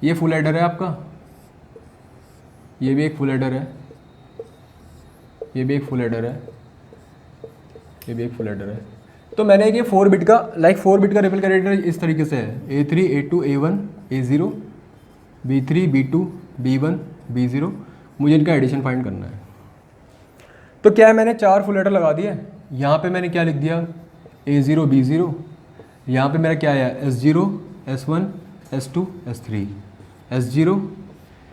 ये फुल एडर है आपका, ये भी एक फुल एडर है, ये भी एक फुल एडर है, ये भी एक फुल एडर है। तो मैंने एक ये 4 बिट का 4 बिट का रिपल कैरी एडर इस तरीके से है, A3 A2 A1 A0 B3 B2 B1 B0। मुझे इनका एडिशन फाइंड करना है। तो क्या है, मैंने 4 फुल एडर लगा दिए। यहाँ पे मैंने क्या लिख दिया, A0 B0। यहाँ पे मेरा क्या है, S0 S1 S2 S3 S0।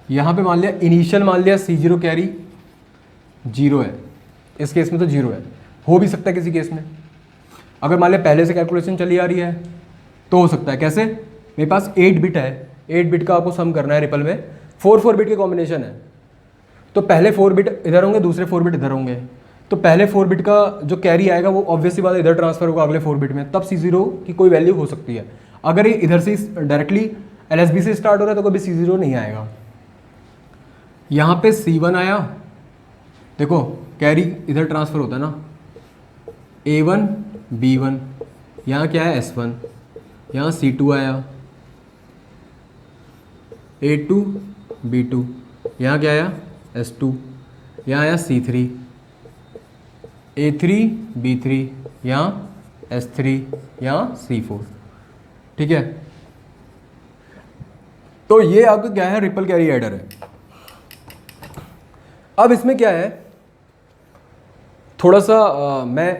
यहाँ पे मान लिया इनिशियल, मान लिया C0 कैरी 0 है, इस केस में तो 0 है, हो भी सकता है किसी केस में। अगर मान लिया पहले से कैलकुलेशन चली आ रही है तो हो सकता है। कैसे, मेरे पास 8 बिट है, 8 बिट का आपको सम करना है रिपल में, 4 बिट के कॉम्बिनेशन है। तो पहले 4 बिट इधर होंगे, दूसरे 4 बिट इधर होंगे। तो पहले 4 बिट का जो कैरी आएगा वो ऑब्वियसली बात इधर ट्रांसफर होगा अगले 4 बिट में, तब C0 की कोई वैल्यू हो सकती है। अगर ये इधर से डायरेक्टली LSB से स्टार्ट हो रहा है तो कभी C0 नहीं आएगा। यहाँ पे C1 आया, देखो कैरी इधर ट्रांसफर होता है ना, A1 B1, यहाँ क्या है S1, यहाँ C2 आया, A2 B2, यहाँ क्या आया S2, यहाँ आया C3, A3 B3, यहाँ S3, यहाँ C4, ठीक है। तो ये आपका क्या है, रिपल कैरी एडर है। अब इसमें क्या है, थोड़ा सा मैं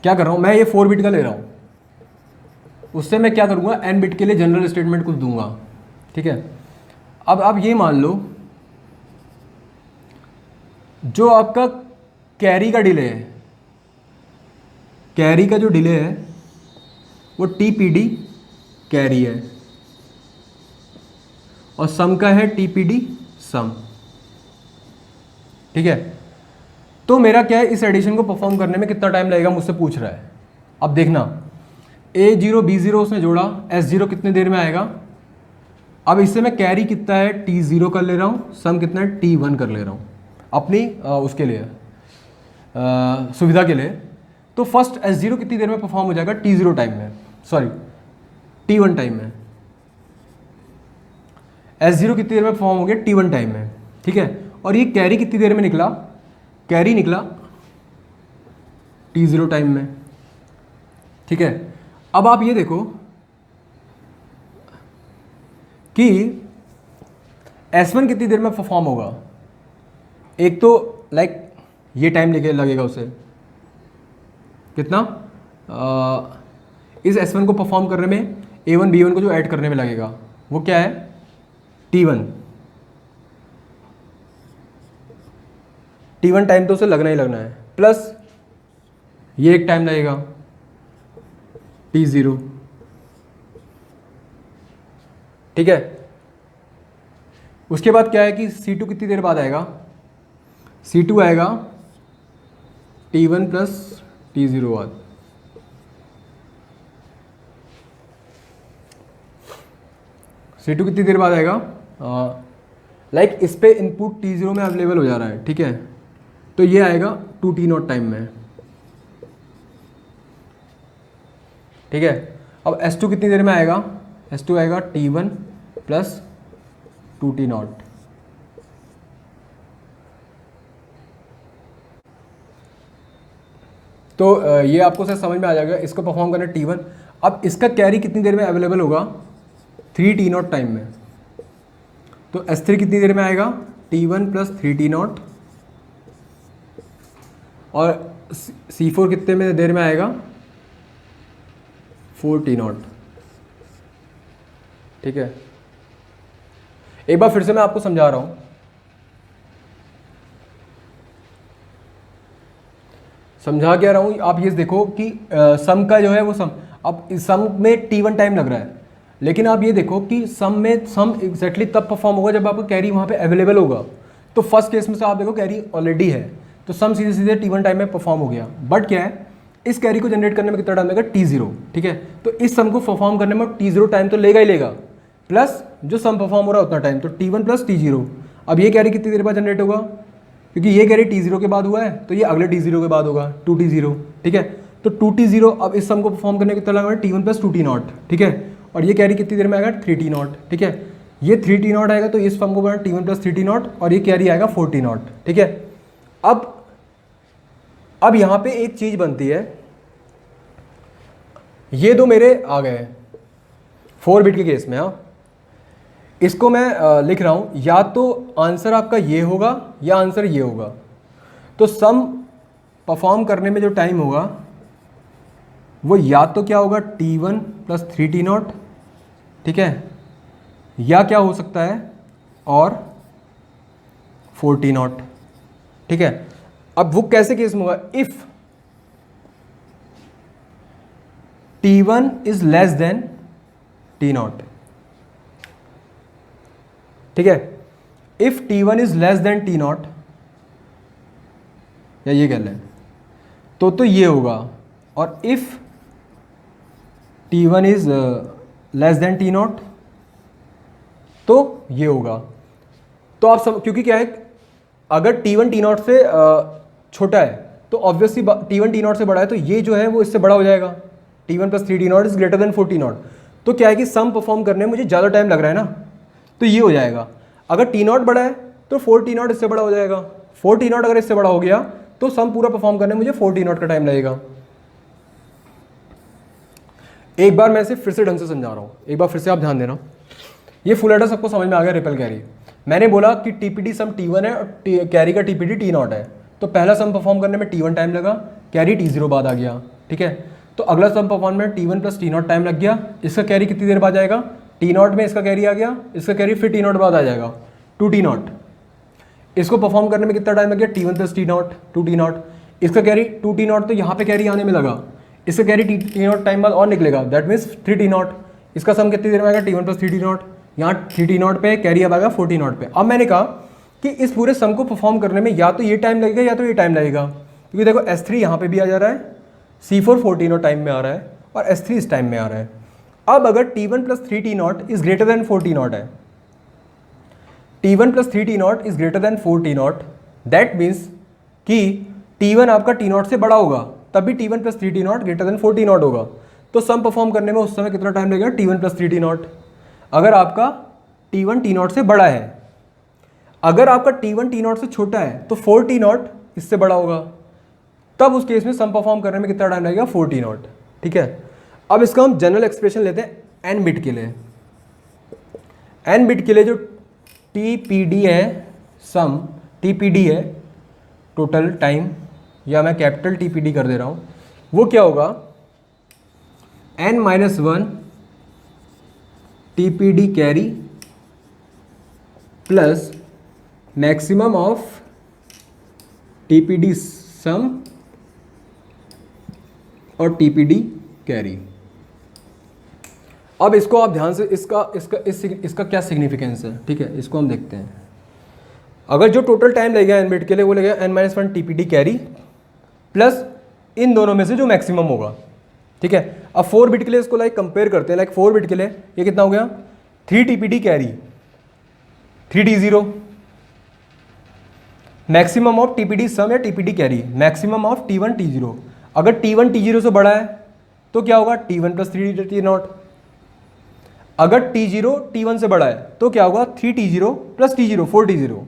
क्या कर रहा हूँ, मैं ये 4 बिट का ले रहा हूँ, उससे मैं क्या करूँगा, n बिट के लिए जनरल स्टेटमेंट कुछ दूंगा, ठीक है। अब आप ये मान लो जो आपका कैरी का डिले है, कैरी का जो डिले है वो TPD कैरी है और सम का है TPD सम, ठीक है। तो मेरा क्या है, इस एडिशन को परफॉर्म करने में कितना टाइम लगेगा मुझसे पूछ रहा है। अब देखना, A0 B0 उसने जोड़ा, S0 कितने देर में आएगा। अब इससे मैं कैरी कितना है T0 कर ले रहा हूँ, सम कितना है T1 कर ले रहा हूँ अपनी उसके लिए सुविधा के लिए। तो फर्स्ट S0 कितनी देर में परफॉर्म हो जाएगा, T0 टाइम में, सॉरी T1 टाइम में। S0 कितनी देर में परफॉर्म हो गया, T1 टाइम में, ठीक है। और ये कैरी कितनी देर में निकला, कैरी निकला T0 टाइम में, ठीक है। अब आप ये देखो कि S1 कितनी देर में परफॉर्म होगा। एक तो ये टाइम लगेगा उसे कितना, इस S1 को परफॉर्म करने में A1 B1 को जो ऐड करने में लगेगा वो क्या है, T1। T1 टाइम तो उसे लगना ही लगना है, प्लस ये एक टाइम लगेगा T0, ठीक है। उसके बाद क्या है कि C2 कितनी देर बाद आएगा, C2 आएगा T1 प्लस T0 बाद। C2 कितनी देर बाद आएगा, इस पे इनपुट T0 में अवेलेबल हो जा रहा है, ठीक है। तो ये आएगा 2T0 टाइम में, ठीक है। अब S2 कितनी देर में आएगा, S2 आएगा T1 प्लस 2T0। तो ये आपको सर समझ में आ जाएगा, इसको परफॉर्म करना T1। अब इसका कैरी कितनी देर में अवेलेबल होगा, 3T0 टाइम में। तो S3 कितनी देर में आएगा, T1 प्लस 3T0। और C4 कितने में देर में आएगा, 4 T0। ठीक है, एक बार फिर से मैं आपको समझा रहा हूँ, समझा क्या रहा हूँ, आप ये देखो कि सम का जो है वो सम, अब इस सम में T1 टाइम लग रहा है, लेकिन आप ये देखो कि सम में सम एग्जैक्टली तब परफॉर्म होगा जब आपका कैरी वहाँ पे अवेलेबल होगा। तो फर्स्ट केस में से आप देखो कैरी ऑलरेडी है, तो सम सीधे सीधे T1 टाइम में परफॉर्म हो गया। बट क्या है, इस कैरी को जनरेट करने में कितना टाइम लगेगा, T0। ठीक है, तो इस सम को परफॉर्म करने में T0 टाइम तो लेगा ही लेगा, प्लस जो सम परफॉर्म हो रहा है उतना टाइम, तो T1 प्लस T0। अब ये कैरी कितनी देर बाद जनरेट होगा, क्योंकि ये कैरी T0 के बाद हुआ है तो ये अगले T0 के बाद होगा, 2T0। ठीक है, तो 2T0 अब इस सम को परफॉर्म करने कितना लगा, T1 प्लस 2T0। ठीक है, और ये कैरी कितनी देर में आएगा, 3T0। ठीक है, ये 3T0 आएगा तो इस सम को बना T1 प्लस 3T0 और ये कैरी आएगा 4T0। ठीक है, अब यहाँ पे एक चीज़ बनती है, ये दो मेरे आ गए 4 बिट के केस में। हाँ, इसको मैं लिख रहा हूँ, या तो आंसर आपका ये होगा या आंसर ये होगा। तो सम परफॉर्म करने में जो टाइम होगा वो या तो क्या होगा, T1 प्लस 3T0। ठीक है, या क्या हो सकता है, और 4T0। ठीक है, अब वो कैसे केस में होगा, if T1 is less than T0। ठीक है, if T1 is less than T0, या ये कह लें तो ये होगा, और if T1 is less than T0 तो ये होगा। तो आप सब, क्योंकि क्या है, अगर T1 T0 से छोटा है तो ऑब्वियसली T1 T0 से बड़ा है, तो ये जो है वो इससे बड़ा हो जाएगा, T1 plus 3T0 is greater then 4T0। तो क्या है कि सम परफॉर्म करने में मुझे ज़्यादा टाइम लग रहा है ना, तो ये हो जाएगा। अगर T0 बड़ा है तो 4T0 इससे बड़ा हो जाएगा, 4T0 अगर इससे बड़ा हो गया तो सम पूरा परफॉर्म करने में मुझे 4T0 का टाइम लगेगा। एक बार मैं इसे फिर से ढंग से समझा रहा हूँ, एक बार फिर से आप ध्यान देना। ये फुल एड्रेस सबको समझ में आ गया, रिपल कैरी। मैंने बोला कि TPD सम T1 है और कैरी का TPD T0 है, तो पहला सम परफॉर्म करने में T1 टाइम लगा, कैरी T0 बाद आ गया। ठीक है, तो अगला सम परफॉर्म में T1 प्लस T0 टाइम लग गया, इसका कैरी कितनी देर बाद आएगा, T0 में इसका कैरी आ गया, इसका कैरी फिर T0 बाद आ जाएगा, 2T0। इसको परफॉर्म करने में कितना टाइम लग गया, T1 प्लस T0, 2T0। इसका कैरी 2T0, तो यहाँ पे कैरी आने में लगा, इसका कैरी T0 टाइम बाद और निकलेगा, दैट मीन्स 3T0। इसका सम कितनी देर में आएगा, T1 प्लस 3T0। यहाँ 3T0 पे कैरी अब आएगा 4T0 पे। अब मैंने कहा कि इस पूरे सम को परफॉर्म करने में या तो ये टाइम लगेगा या तो ये टाइम लगेगा, क्योंकि देखो S3 यहाँ पे भी आ जा रहा है, C4 4T0 टाइम में आ रहा है और S3 इस टाइम में आ रहा है। अब अगर T1 plus 3T0 is greater then 4T0 है, T1 plus 3T0 is greater then 4T0, that means कि T1 आपका T0 से बड़ा होगा, तभी T1 plus 3T0 greater than 4T0 होगा। तो सम परफॉर्म करने में उस समय कितना टाइम लगेगा, T1 प्लस 3T0। अगर आपका T1 T0 से बड़ा है, अगर आपका T1 T0 से छोटा है तो 4T0 इससे बड़ा होगा, तब उस केस में सम परफॉर्म करने में कितना टाइम लगेगा, 4T0। ठीक है, अब इसका हम जनरल एक्सप्रेशन लेते हैं n बिट के लिए। n बिट के लिए जो TPD है, सम TPD है, टोटल टाइम, या मैं कैपिटल TPD कर दे रहा हूँ, वो क्या होगा, n-1 TPD carry plus maximum of TPD सम और TPD कैरी। अब इसको आप ध्यान से, इसका क्या सिग्निफिकेंस है, ठीक है, इसको हम देखते हैं। अगर जो टोटल टाइम लगेगा n बिट के लिए वो लगेगा n-1 TPD कैरी प्लस इन दोनों में से जो मैक्सिमम होगा। ठीक है, अब 4 बिट के लिए इसको लाइक कंपेयर करते हैं, लाइक 4 बिट के लिए ये कितना हो गया, 3 TPD carry 3T0, maximum of TPD सम या TPD carry maximum of T1 T0। अगर T1 T0 से बड़ा है तो क्या होगा, T1 प्लस 3T0। अगर T0 T1 से बड़ा है तो क्या होगा, 3T0 प्लस T0 4T0।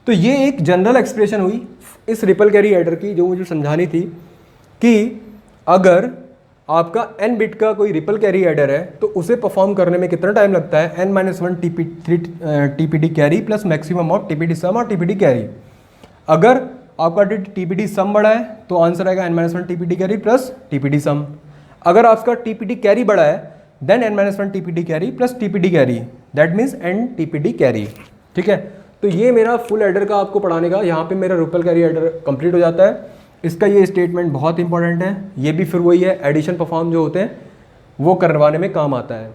तो ये एक जनरल एक्सप्रेशन हुई इस रिपल कैरी एडर की, जो मुझे समझानी थी कि अगर आपका n बिट का कोई रिपल कैरी एडर है तो उसे परफॉर्म करने में कितना टाइम लगता है, n-1 TPD carry plus maximum of TPD सम और TPD कैरी। अगर आपका टीपीटी सम बड़ा है तो आंसर आएगा n-1 TPT carry plus TPT sum. अगर आपका टीपीटी कैरी बड़ा है then n-1 TPT carry plus TPT carry, that means n TPT carry. ठीक है, तो ये मेरा फुल एडर का आपको पढ़ाने का, यहाँ पे मेरा रिपल कैरी एडर कंप्लीट हो जाता है। इसका ये स्टेटमेंट बहुत इंपॉर्टेंट है, ये भी फिर वही है, एडिशन परफॉर्म जो होते हैं वो करवाने में काम आता है।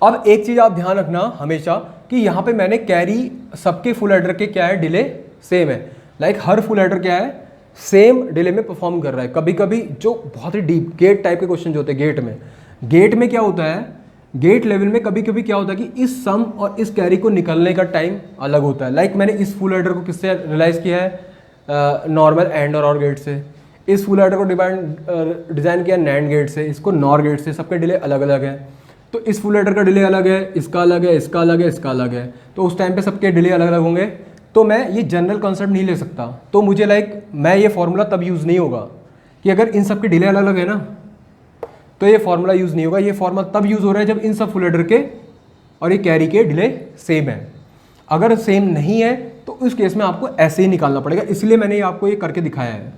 अब एक चीज़ आप ध्यान रखना हमेशा कि यहाँ पे मैंने कैरी सबके फुल एडर के क्या है, डिले सेम है। लाइक हर फुल एडर क्या है, सेम डिले में परफॉर्म कर रहा है। कभी कभी जो बहुत ही डीप गेट टाइप के क्वेश्चन जो होते हैं गेट में क्या होता है, गेट लेवल में कभी कभी क्या होता है कि इस सम और इस कैरी को निकलने का टाइम अलग होता है। लाइक मैंने इस फुल एडर को किससे रियलाइज़ किया है, नॉर्मल एंड और गेट से। इस फुल एडर को डिज़ाइन किया नैंड गेट से, इसको नॉर गेट से। सबके डिले अलग अलग है, तो इस फुल एडर का डिले अलग है, इसका अलग है, इसका अलग है, इसका अलग है। तो उस टाइम पे सबके डिले अलग अलग होंगे, तो मैं ये जनरल कॉन्सेप्ट नहीं ले सकता। तो मुझे मैं ये फॉर्मूला तब यूज़ नहीं होगा कि अगर इन सब के डिले अलग अलग है ना, तो ये फॉर्मूला यूज़ नहीं होगा। ये फॉर्मूला तब यूज़ हो रहा है जब इन सब फुल एडर के और ये कैरी के डिले सेम है। अगर सेम नहीं है तो उस केस में आपको ऐसे ही निकालना पड़ेगा। इसलिए मैंने आपको ये करके दिखाया है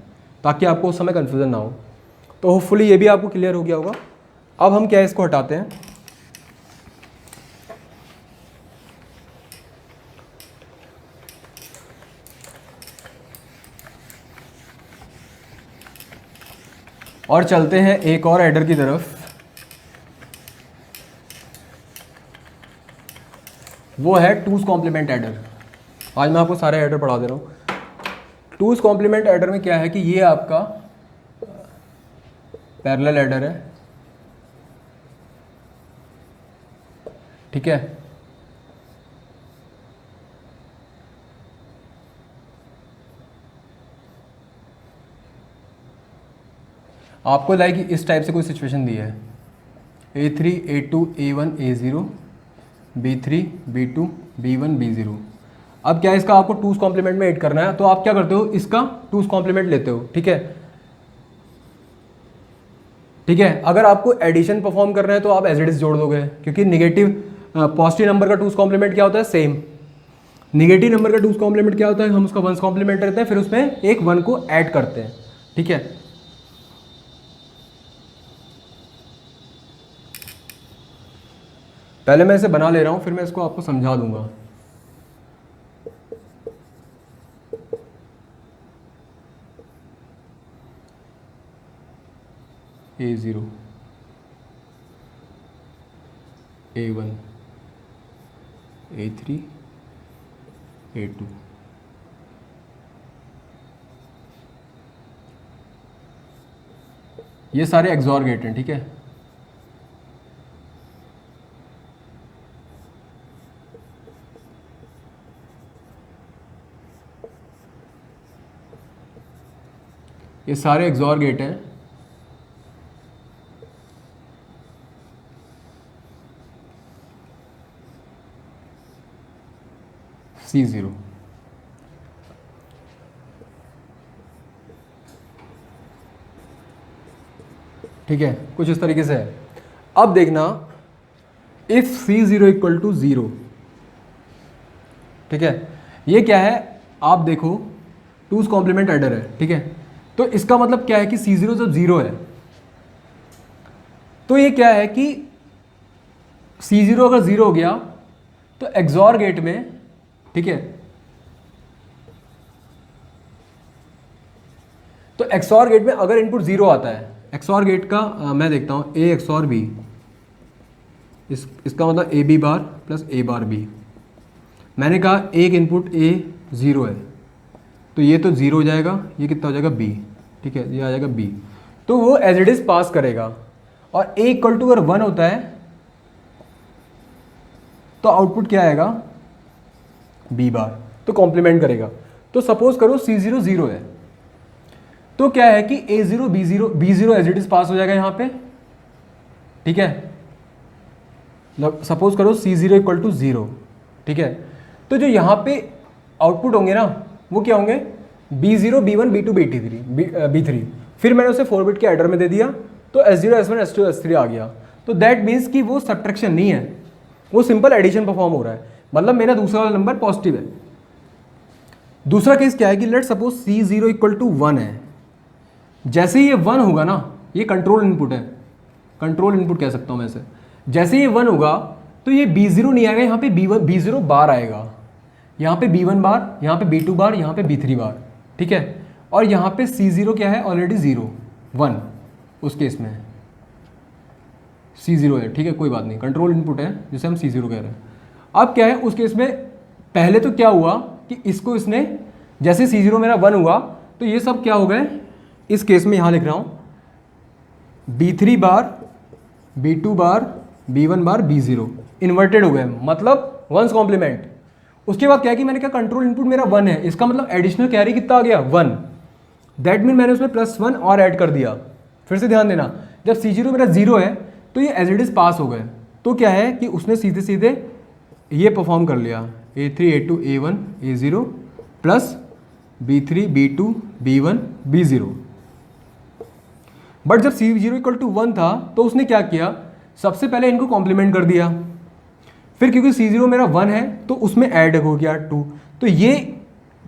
ताकि आपको उस समय कन्फ्यूजन ना हो। तो होपफुली ये भी आपको क्लियर हो गया होगा। अब हम क्या इसको हटाते हैं, और चलते हैं एक और एडर की तरफ। वो है टूज कॉम्प्लीमेंट एडर। आज मैं आपको सारे एडर पढ़ा दे रहा हूँ। टूज कॉम्प्लीमेंट एडर में क्या है कि ये आपका पैरेलल एडर है, ठीक है। आपको लाइक इस टाइप से कोई सिचुएशन दी है, A3 A2 A1 A0 B3 B2 B1 B0। अब क्या है, इसका आपको टूज कॉम्प्लीमेंट में ऐड करना है, तो आप क्या करते हो, इसका टूज कॉम्प्लीमेंट लेते हो, ठीक है। ठीक है, अगर आपको एडिशन परफॉर्म करना है तो आप एज इट इज जोड़ दोगे, क्योंकि निगेटिव पॉजिटिव नंबर का टूज कॉम्प्लीमेंट क्या होता है, सेम। निगेटिव नंबर का टूज कॉम्प्लीमेंट क्या होता है, हम उसका वंस कॉम्प्लीमेंट करते हैं, फिर उसमें एक वन को ऐड करते हैं, ठीक है। पहले मैं इसे बना ले रहा हूं, फिर मैं इसको आपको समझा दूंगा। A0 A1 A3 A2। ये सारे एक्सॉर गेट हैं, ठीक है। ये सारे एक्सॉर गेट हैं। C0, ठीक है, कुछ इस तरीके से है। अब देखना, इफ C0 इक्वल टू 0, ठीक है, ये क्या है, आप देखो टूज कॉम्प्लीमेंट एडर है, ठीक है। तो इसका मतलब क्या है कि C0 जब 0 है तो ये क्या है कि C0 अगर 0 हो गया तो एक्सॉर गेट में, ठीक है, तो एक्सॉर गेट में अगर इनपुट 0 आता है, एक्सॉर गेट का मैं देखता हूं A एक्सॉर B, इसका मतलब AB bar plus A bar B। मैंने कहा एक इनपुट A 0 है तो ये तो 0 हो जाएगा, ये कितना हो जाएगा B, ठीक है, ये आ जाएगा B। तो वो एज इट इज पास करेगा, और A इक्वल टू अगर 1 होता है तो आउटपुट क्या आएगा, B बार, तो कॉम्प्लीमेंट करेगा। तो सपोज करो C0 0 है, तो क्या है कि A0 B0 as it is pass हो जाएगा यहाँ पे, ठीक है। सपोज करो C0 इक्वल टू 0, ठीक है। तो जो यहाँ पे आउटपुट होंगे ना वो क्या होंगे, B0 B1 B2 B3। फिर मैंने उसे 4 बिट के एडर में दे दिया, तो S0 S1 S2 S3 आ गया। तो दैट मीन्स कि वो सब्ट्रैक्शन नहीं है, वो सिंपल एडिशन परफॉर्म हो रहा है। मतलब मेरा दूसरा वाला नंबर पॉजिटिव है, दूसरा केस क्या है कि let suppose C0 equal to 1 है। जैसे ही ये 1 होगा ना, ये कंट्रोल इनपुट है, कंट्रोल इनपुट कह सकता हूँ मैं इसे। जैसे ये 1 होगा तो ये B0 नहीं आएगा, यहाँ पे B0 बार आएगा, यहाँ पे B1 बार, यहाँ पे B2 बार, यहाँ पे B3 बार, ठीक है। और यहाँ पे C0 क्या है, ऑलरेडी 0 1 उस केस में C0 है, ठीक है, कोई बात नहीं, कंट्रोल इनपुट है जिसे हम C0 कह रहे हैं। अब क्या है उस केस में, पहले तो क्या हुआ कि इसको इसने, जैसे C0 मेरा 1 हुआ तो ये सब क्या हो गए, इस केस में यहाँ लिख रहा हूँ B3 बार, B2 बार, B1 बार, B0 इन्वर्टेड हो गए, मतलब वंस कॉम्प्लीमेंट। उसके बाद क्या है कि मैंने कहा कंट्रोल इनपुट मेरा 1 है, इसका मतलब एडिशनल कैरी कितना आ गया 1, दैट मीन मैंने उसमें +1 और ऐड कर दिया। फिर से ध्यान देना, जब C0 मेरा 0 है तो ये एज इट इज पास हो गए, तो क्या है कि उसने सीधे सीधे ये परफॉर्म कर लिया, A3 A2 A1 A0 plus B3 B2 B1 B0। But जब C0 इक्वल टू 1 था तो उसने क्या किया, सबसे पहले इनको कॉम्प्लीमेंट कर दिया, फिर क्योंकि C0 मेरा 1 है तो उसमें ऐड हो गया 2, तो ये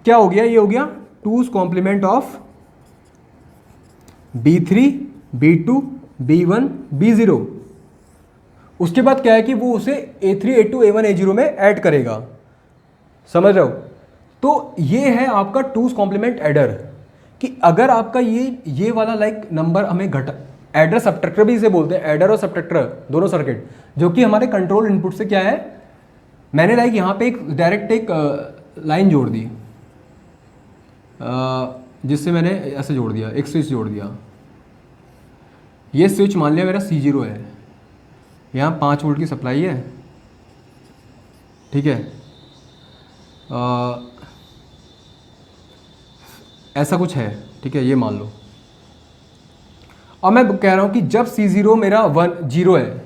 क्या हो गया, ये हो गया 2's complement of B3 B2 B1 B0। उसके बाद क्या है कि वो उसे A3 A2 A1 A0 में ऐड करेगा, समझ रहे हो। तो ये है आपका 2's कॉम्प्लीमेंट एडर, कि अगर आपका ये वाला लाइक नंबर हमें घटा, एडर सबट्रैक्टर भी इसे बोलते हैं, एडर और सबट्रैक्टर दोनों सर्किट, जो कि हमारे कंट्रोल इनपुट से क्या है, मैंने लाइक यहाँ पे एक डायरेक्ट एक लाइन जोड़ दी, जिससे मैंने ऐसे जोड़ दिया, एक स्विच जोड़ दिया। ये स्विच मान लिया मेरा C0 है, यहाँ 5 वोल्ट की सप्लाई है, ठीक है, ऐसा कुछ है, ठीक है, ये मान लो। अब मैं कह रहा हूँ कि जब C0 मेरा 0 है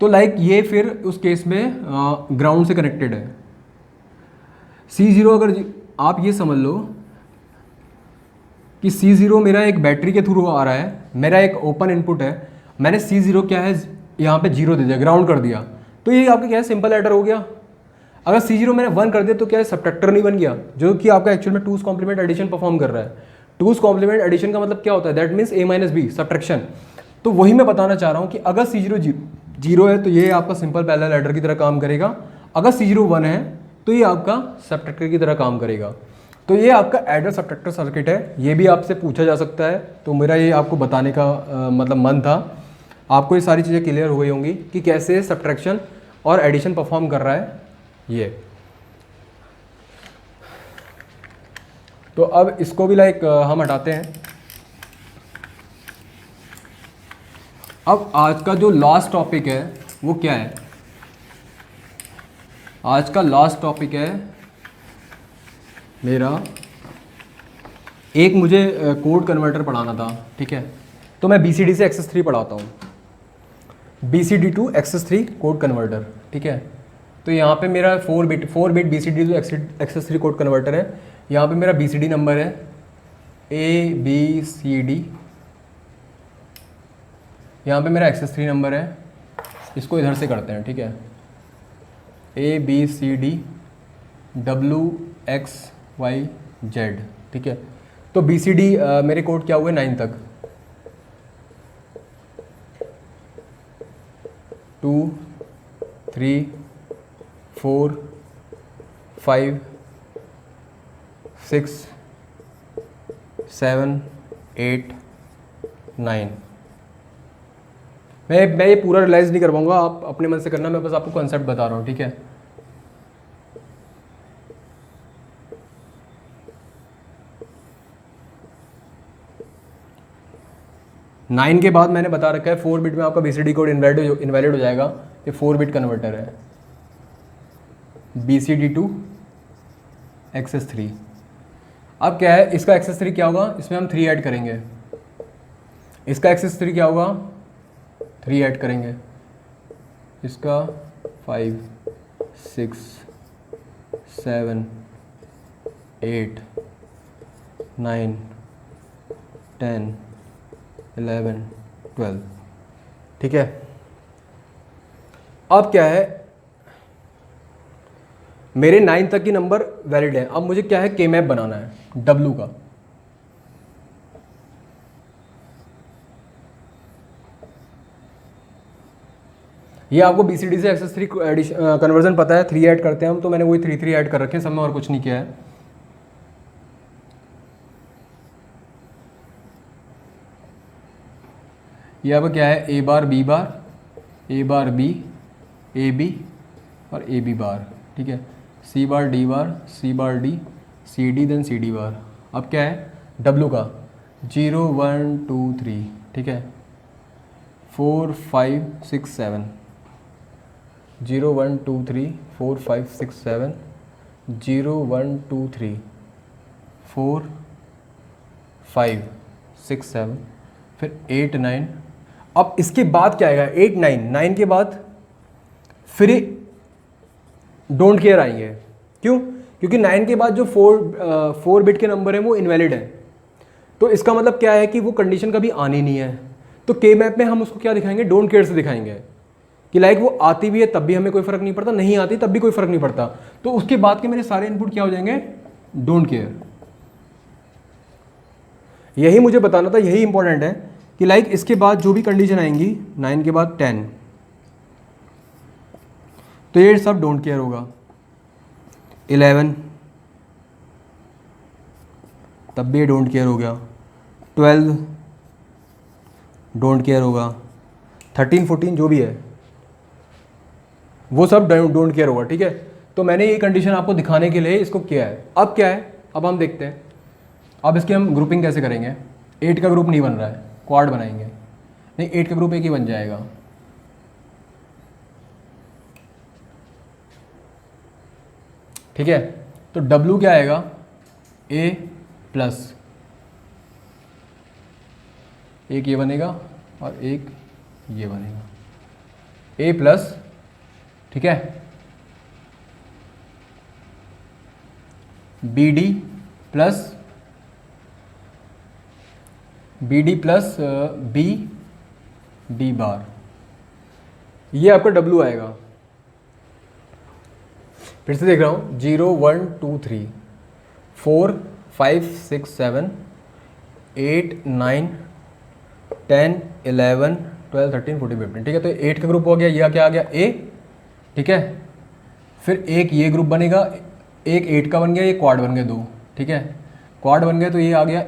तो लाइक ये फिर उस केस में ग्राउंड से कनेक्टेड है। C0 अगर आप ये समझ लो कि C0 मेरा एक बैटरी के थ्रू आ रहा है, मेरा एक ओपन इनपुट है, मैंने C0 क्या है यहाँ पे 0 दे दिया, ग्राउंड कर दिया, तो ये आपका क्या है, सिंपल एडर हो गया। अगर C0 मैंने 1 कर दिया तो क्या है, सबट्रैक्टर नहीं बन गया, जो कि आपका एक्चुअल में 2's कॉम्प्लीमेंट एडिशन परफॉर्म कर रहा है। 2's कॉम्प्लीमेंट एडिशन का मतलब क्या होता है, that means A - B subtraction. तो वही मैं बताना चाह रहा हूँ कि अगर C0 0 है तो ये आपका सिंपल पैरेलल एडर की तरह काम करेगा, अगर C0 1 है तो ये आपका सबट्रैक्टर की तरह काम करेगा। तो ये आपका एडर सबट्रैक्टर सर्किट है, ये भी आपसे पूछा जा सकता है, तो मेरा ये आपको बताने का मतलब मन था। आपको ये सारी चीज़ें क्लियर हो गई होंगी कि कैसे सबट्रैक्शन और एडिशन परफॉर्म कर रहा है ये। तो अब इसको भी लाइक हम हटाते हैं। अब आज का जो लास्ट टॉपिक है वो क्या है, आज का लास्ट टॉपिक है मेरा, एक मुझे कोड कन्वर्टर पढ़ाना था, ठीक है, तो मैं BCD से एक्सेस 3 पढ़ाता हूँ, BCD to excess 3 code converter, ठीक है। तो यहाँ पे मेरा 4 bit BCD to excess 3 code converter है। यहाँ पे मेरा BCD नंबर है ABCD, यहाँ पे मेरा एक्सेस 3 नंबर है, इसको इधर से करते हैं, ठीक है, ABCD WXYZ, ठीक है। तो BCD मेरे कोड क्या हुए 9 तक, 2 3 4 5 6 7 8 9। मैं ये पूरा रियलाइज़ नहीं कर पाऊंगा, आप अपने मन से करना, मैं बस आपको कॉन्सेप्ट बता रहा हूँ, ठीक है। नाइन के बाद मैंने बता रखा है 4 बिट में आपका BCD कोड इनवैलिड हो जाएगा, ये 4 बिट कन्वर्टर है, BCD to एक्सेस 3। अब क्या है, इसका एक्सेस 3 क्या होगा, इसमें हम 3 ऐड करेंगे, इसका एक्सेस 3 क्या होगा, 3 ऐड करेंगे, इसका 5 6 7 8 9 10 11 12, ठीक है। अब क्या है, मेरे 9 तक की नंबर वैलिड है। अब मुझे क्या है, के मैप बनाना है डब्लू का। ये आपको BCD से XS3 कन्वर्जन पता है, 3 ऐड करते हैं हम, तो मैंने वही 3 ऐड कर रखे हैं सब में, और कुछ नहीं किया है। ये आपका क्या है, A bar B bar, A bar B, AB और AB बार, ठीक है, C बार D बार, C बार D, CD देन CD बार। अब क्या है W का 0 1 2 3, ठीक है, 4 5 6 7, 0 1 2 3 4 5 6 7, 0 1 2 3 4 5 6 7, फिर 8 9। अब इसके बाद क्या आएगा, 8 9, 9 के बाद फिर डोंट केयर आएंगे। क्यों? क्योंकि 9 के बाद जो 4 बिट के नंबर हैं वो इनवैलिड है। तो इसका मतलब क्या है कि वो कंडीशन कभी आनी नहीं है। तो के मैप में हम उसको क्या दिखाएंगे, डोंट केयर से दिखाएंगे कि लाइक वो आती भी है तब भी हमें कोई फर्क नहीं पड़ता, नहीं आती तब भी कोई फर्क नहीं पड़ता। तो उसके बाद के मेरे सारे इनपुट क्या हो जाएंगे, डोंट केयर। यही मुझे बताना था, यही इंपॉर्टेंट है कि लाइक इसके बाद जो भी कंडीशन आएंगी 9 के बाद 10, तो ये सब डोंट केयर होगा। 11 तब भी ये डोंट केयर हो गया, 12 डोंट केयर होगा, 13 14 जो भी है वो सब डोंट केयर होगा, ठीक है। तो मैंने ये कंडीशन आपको दिखाने के लिए इसको किया है। अब क्या है, अब हम देखते हैं अब इसकी हम ग्रुपिंग कैसे करेंगे। 8 का ग्रुप नहीं बन रहा है, क्वाड बनाएंगे। नहीं, 8 का ग्रुप एक ही बन जाएगा। ठीक है, तो W क्या आएगा, A प्लस, एक ये बनेगा और एक ये बनेगा, A प्लस, ठीक है, BD प्लस BD बार, ये आपका W आएगा। फिर से देख रहा हूँ, 0 1 2 3 4 5 6 7 8 9 10 11 12 13 14 15, ठीक है। तो 8 का ग्रुप हो गया, यह क्या आ गया, A, ठीक है। फिर एक ये ग्रुप बनेगा, एक 8 का बन गया, ये क्वाड बन गया 2, ठीक है, क्वाड बन गया। तो ये आ गया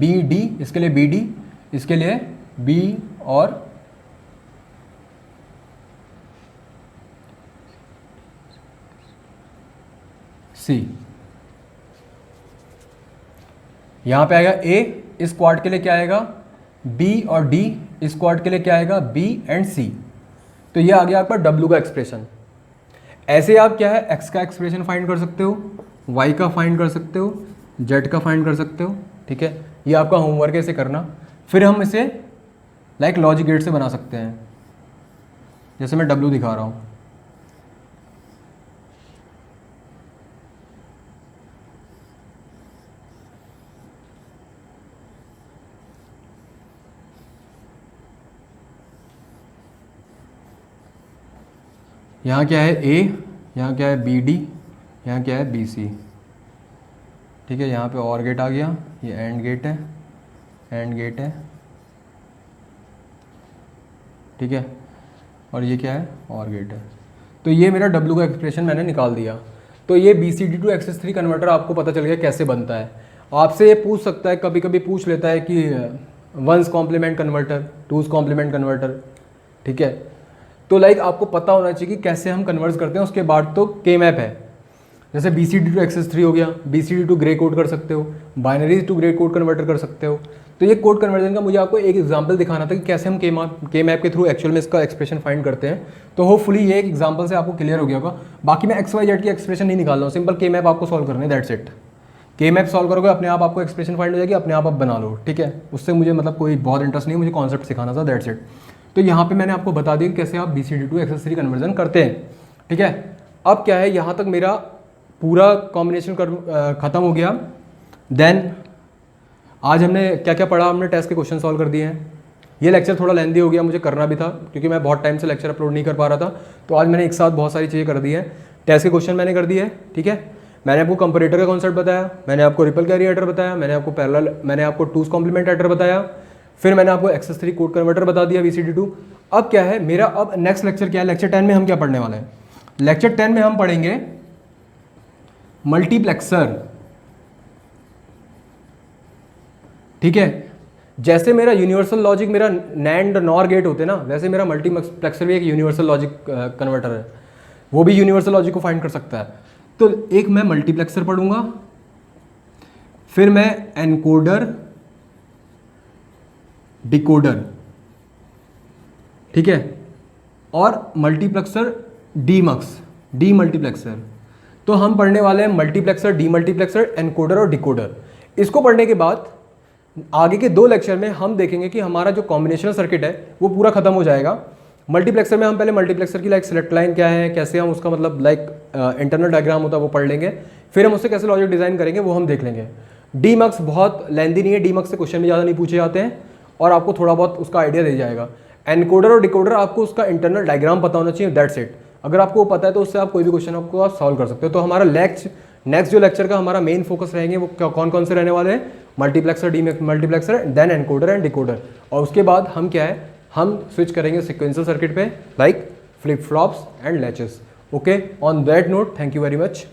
BD, इसके लिए BD, इसके लिए B और C। यहां पे आएगा A, इस क्वाड के लिए क्या आएगा, B और D, इस क्वाड के लिए क्या आएगा, B एंड C। तो ये आ गया आपका W का एक्सप्रेशन। ऐसे आप क्या है, X का एक्सप्रेशन फाइंड कर सकते हो, Y का फाइंड कर सकते हो, Z का फाइंड कर सकते हो, ठीक है। ये आपका होमवर्क है, इसे करना। फिर हम इसे लाइक लॉजिक गेट से बना सकते हैं, जैसे मैं W दिखा रहा हूँ। यहाँ क्या है A, यहाँ क्या है BD, यहाँ क्या है BC, ठीक है। यहाँ पे और गेट आ गया, ये एंड गेट है, एंड गेट है, ठीक है। और ये क्या है, और गेट है। तो ये मेरा W का एक्सप्रेशन मैंने निकाल दिया। तो ये BCD टू XS3 कन्वर्टर आपको पता चल गया कैसे बनता है। आपसे ये पूछ सकता है, कभी कभी पूछ लेता है कि 1's complement converter, 2's complement converter, ठीक है। तो लाइक आपको पता होना चाहिए कि कैसे हम कन्वर्ट करते हैं। उसके बाद तो के मैप है, जैसे BCD टू XS3 हो गया, BCD टू ग्रे कोड कर सकते हो, binary to gray code converter कर सकते हो। तो ये कोड कन्वर्जन का मुझे आपको एक एग्जांपल दिखाना था कि कैसे हम के मैप के थ्रू एक्चुअल में इसका एक्सप्रेशन फाइंड करते हैं। तो होपफुली ये एक एग्जांपल से आपको क्लियर हो गया होगा। बाकी मैं XYZ की एक्सप्रेशन नहीं निकाल रहा हूँ, सिंपल के मैप आपको सॉल्व करने, दैट्स इट। के मैप सॉल्व करोगे, अपने आप आपको एक्सप्रेशन फाइंड हो जाएगी, अपने आप बना लो, ठीक है। उससे मुझे मतलब कोई बहुत इंटरेस्ट नहीं है, मुझे कॉन्सेप्ट सिखाना था, दैट्स इट। तो यहाँ पे मैंने आपको बता दिया कैसे आप BCD टू XS3 कन्वर्जन करते हैं, ठीक है। अब क्या है, यहाँ तक मेरा पूरा कॉम्बिनेशन ख़त्म हो गया। देन आज हमने क्या क्या पढ़ा, हमने टेस्ट के क्वेश्चन सॉल्व कर दिए हैं, ये लेक्चर थोड़ा लेंदी हो गया, मुझे करना भी था क्योंकि मैं बहुत टाइम से लेक्चर अपलोड नहीं कर पा रहा था, तो आज मैंने एक साथ बहुत सारी चीज़ें कर दी हैं। टेस्ट के क्वेश्चन मैंने कर दिए है, ठीक है। मैंने आपको कंपैरेटर का कॉन्सेप्ट बताया, मैंने आपको रिपल कैरी एडर बताया, मैंने आपको पैरेलल, मैंने आपको टूज कॉम्प्लीमेंट एडर बताया, फिर मैंने आपको XS3 कोड कन्वर्टर बता दिया VCD2। अब क्या है मेरा, अब नेक्स्ट लेक्चर क्या है, लेक्चर 10 में हम क्या पढ़ने वाले हैं? लेक्चर 10 में हम पढ़ेंगे मल्टीप्लेक्सर, ठीक है। जैसे मेरा यूनिवर्सल लॉजिक, मेरा नैंड नॉर गेट होते हैं ना, वैसे मेरा मल्टीप्लेक्सर भी एक यूनिवर्सल लॉजिक कन्वर्टर है, वो भी यूनिवर्सल लॉजिक को फाइंड कर सकता है। तो एक मैं मल्टीप्लेक्सर पढ़ूंगा, फिर मैं एनकोडर, डिकोडर, ठीक है, और मल्टीप्लेक्सर डी मल्टीप्लेक्सर। तो हम पढ़ने वाले हैं मल्टीप्लेक्सर, डी मल्टीप्लेक्सर, एनकोडर और डिकोडर। इसको पढ़ने के बाद आगे के 2 लेक्चर में हम देखेंगे कि हमारा जो कॉम्बिनेशनल सर्किट है वो पूरा खत्म हो जाएगा। मल्टीप्लेक्सर में हम पहले मल्टीप्लेक्सर की लाइक सेलेक्ट लाइन क्या है, कैसे हम उसका मतलब लाइक इंटरनल डायग्राम होता है वो पढ़ लेंगे, फिर हम उससे कैसे लॉजिक डिज़ाइन करेंगे वो हम देख लेंगे। डीमक्स बहुत लेंदी नहीं है, डीमक्स से क्वेश्चन भी ज़्यादा नहीं पूछे जाते हैं और आपको थोड़ा बहुत उसका आइडिया दे जाएगा। एनकोडर और डिकोडर आपको उसका इंटरनल डायग्राम पता होना चाहिए, दैट्स इट। अगर आपको वो पता है तो उससे आप कोई भी क्वेश्चन आपको आप सॉल्व कर सकते हो। तो हमारा नेक्स्ट जो लेक्चर का हमारा मेन फोकस रहेंगे वो कौन कौन से रहने वाले हैं? Multiplexer, demultiplexer, then encoder and decoder. और उसके बाद हम क्या है, हम स्विच करेंगे सिक्वेंशियल सर्किट पे, like flip flops and latches. Okay, on that note, thank you very much.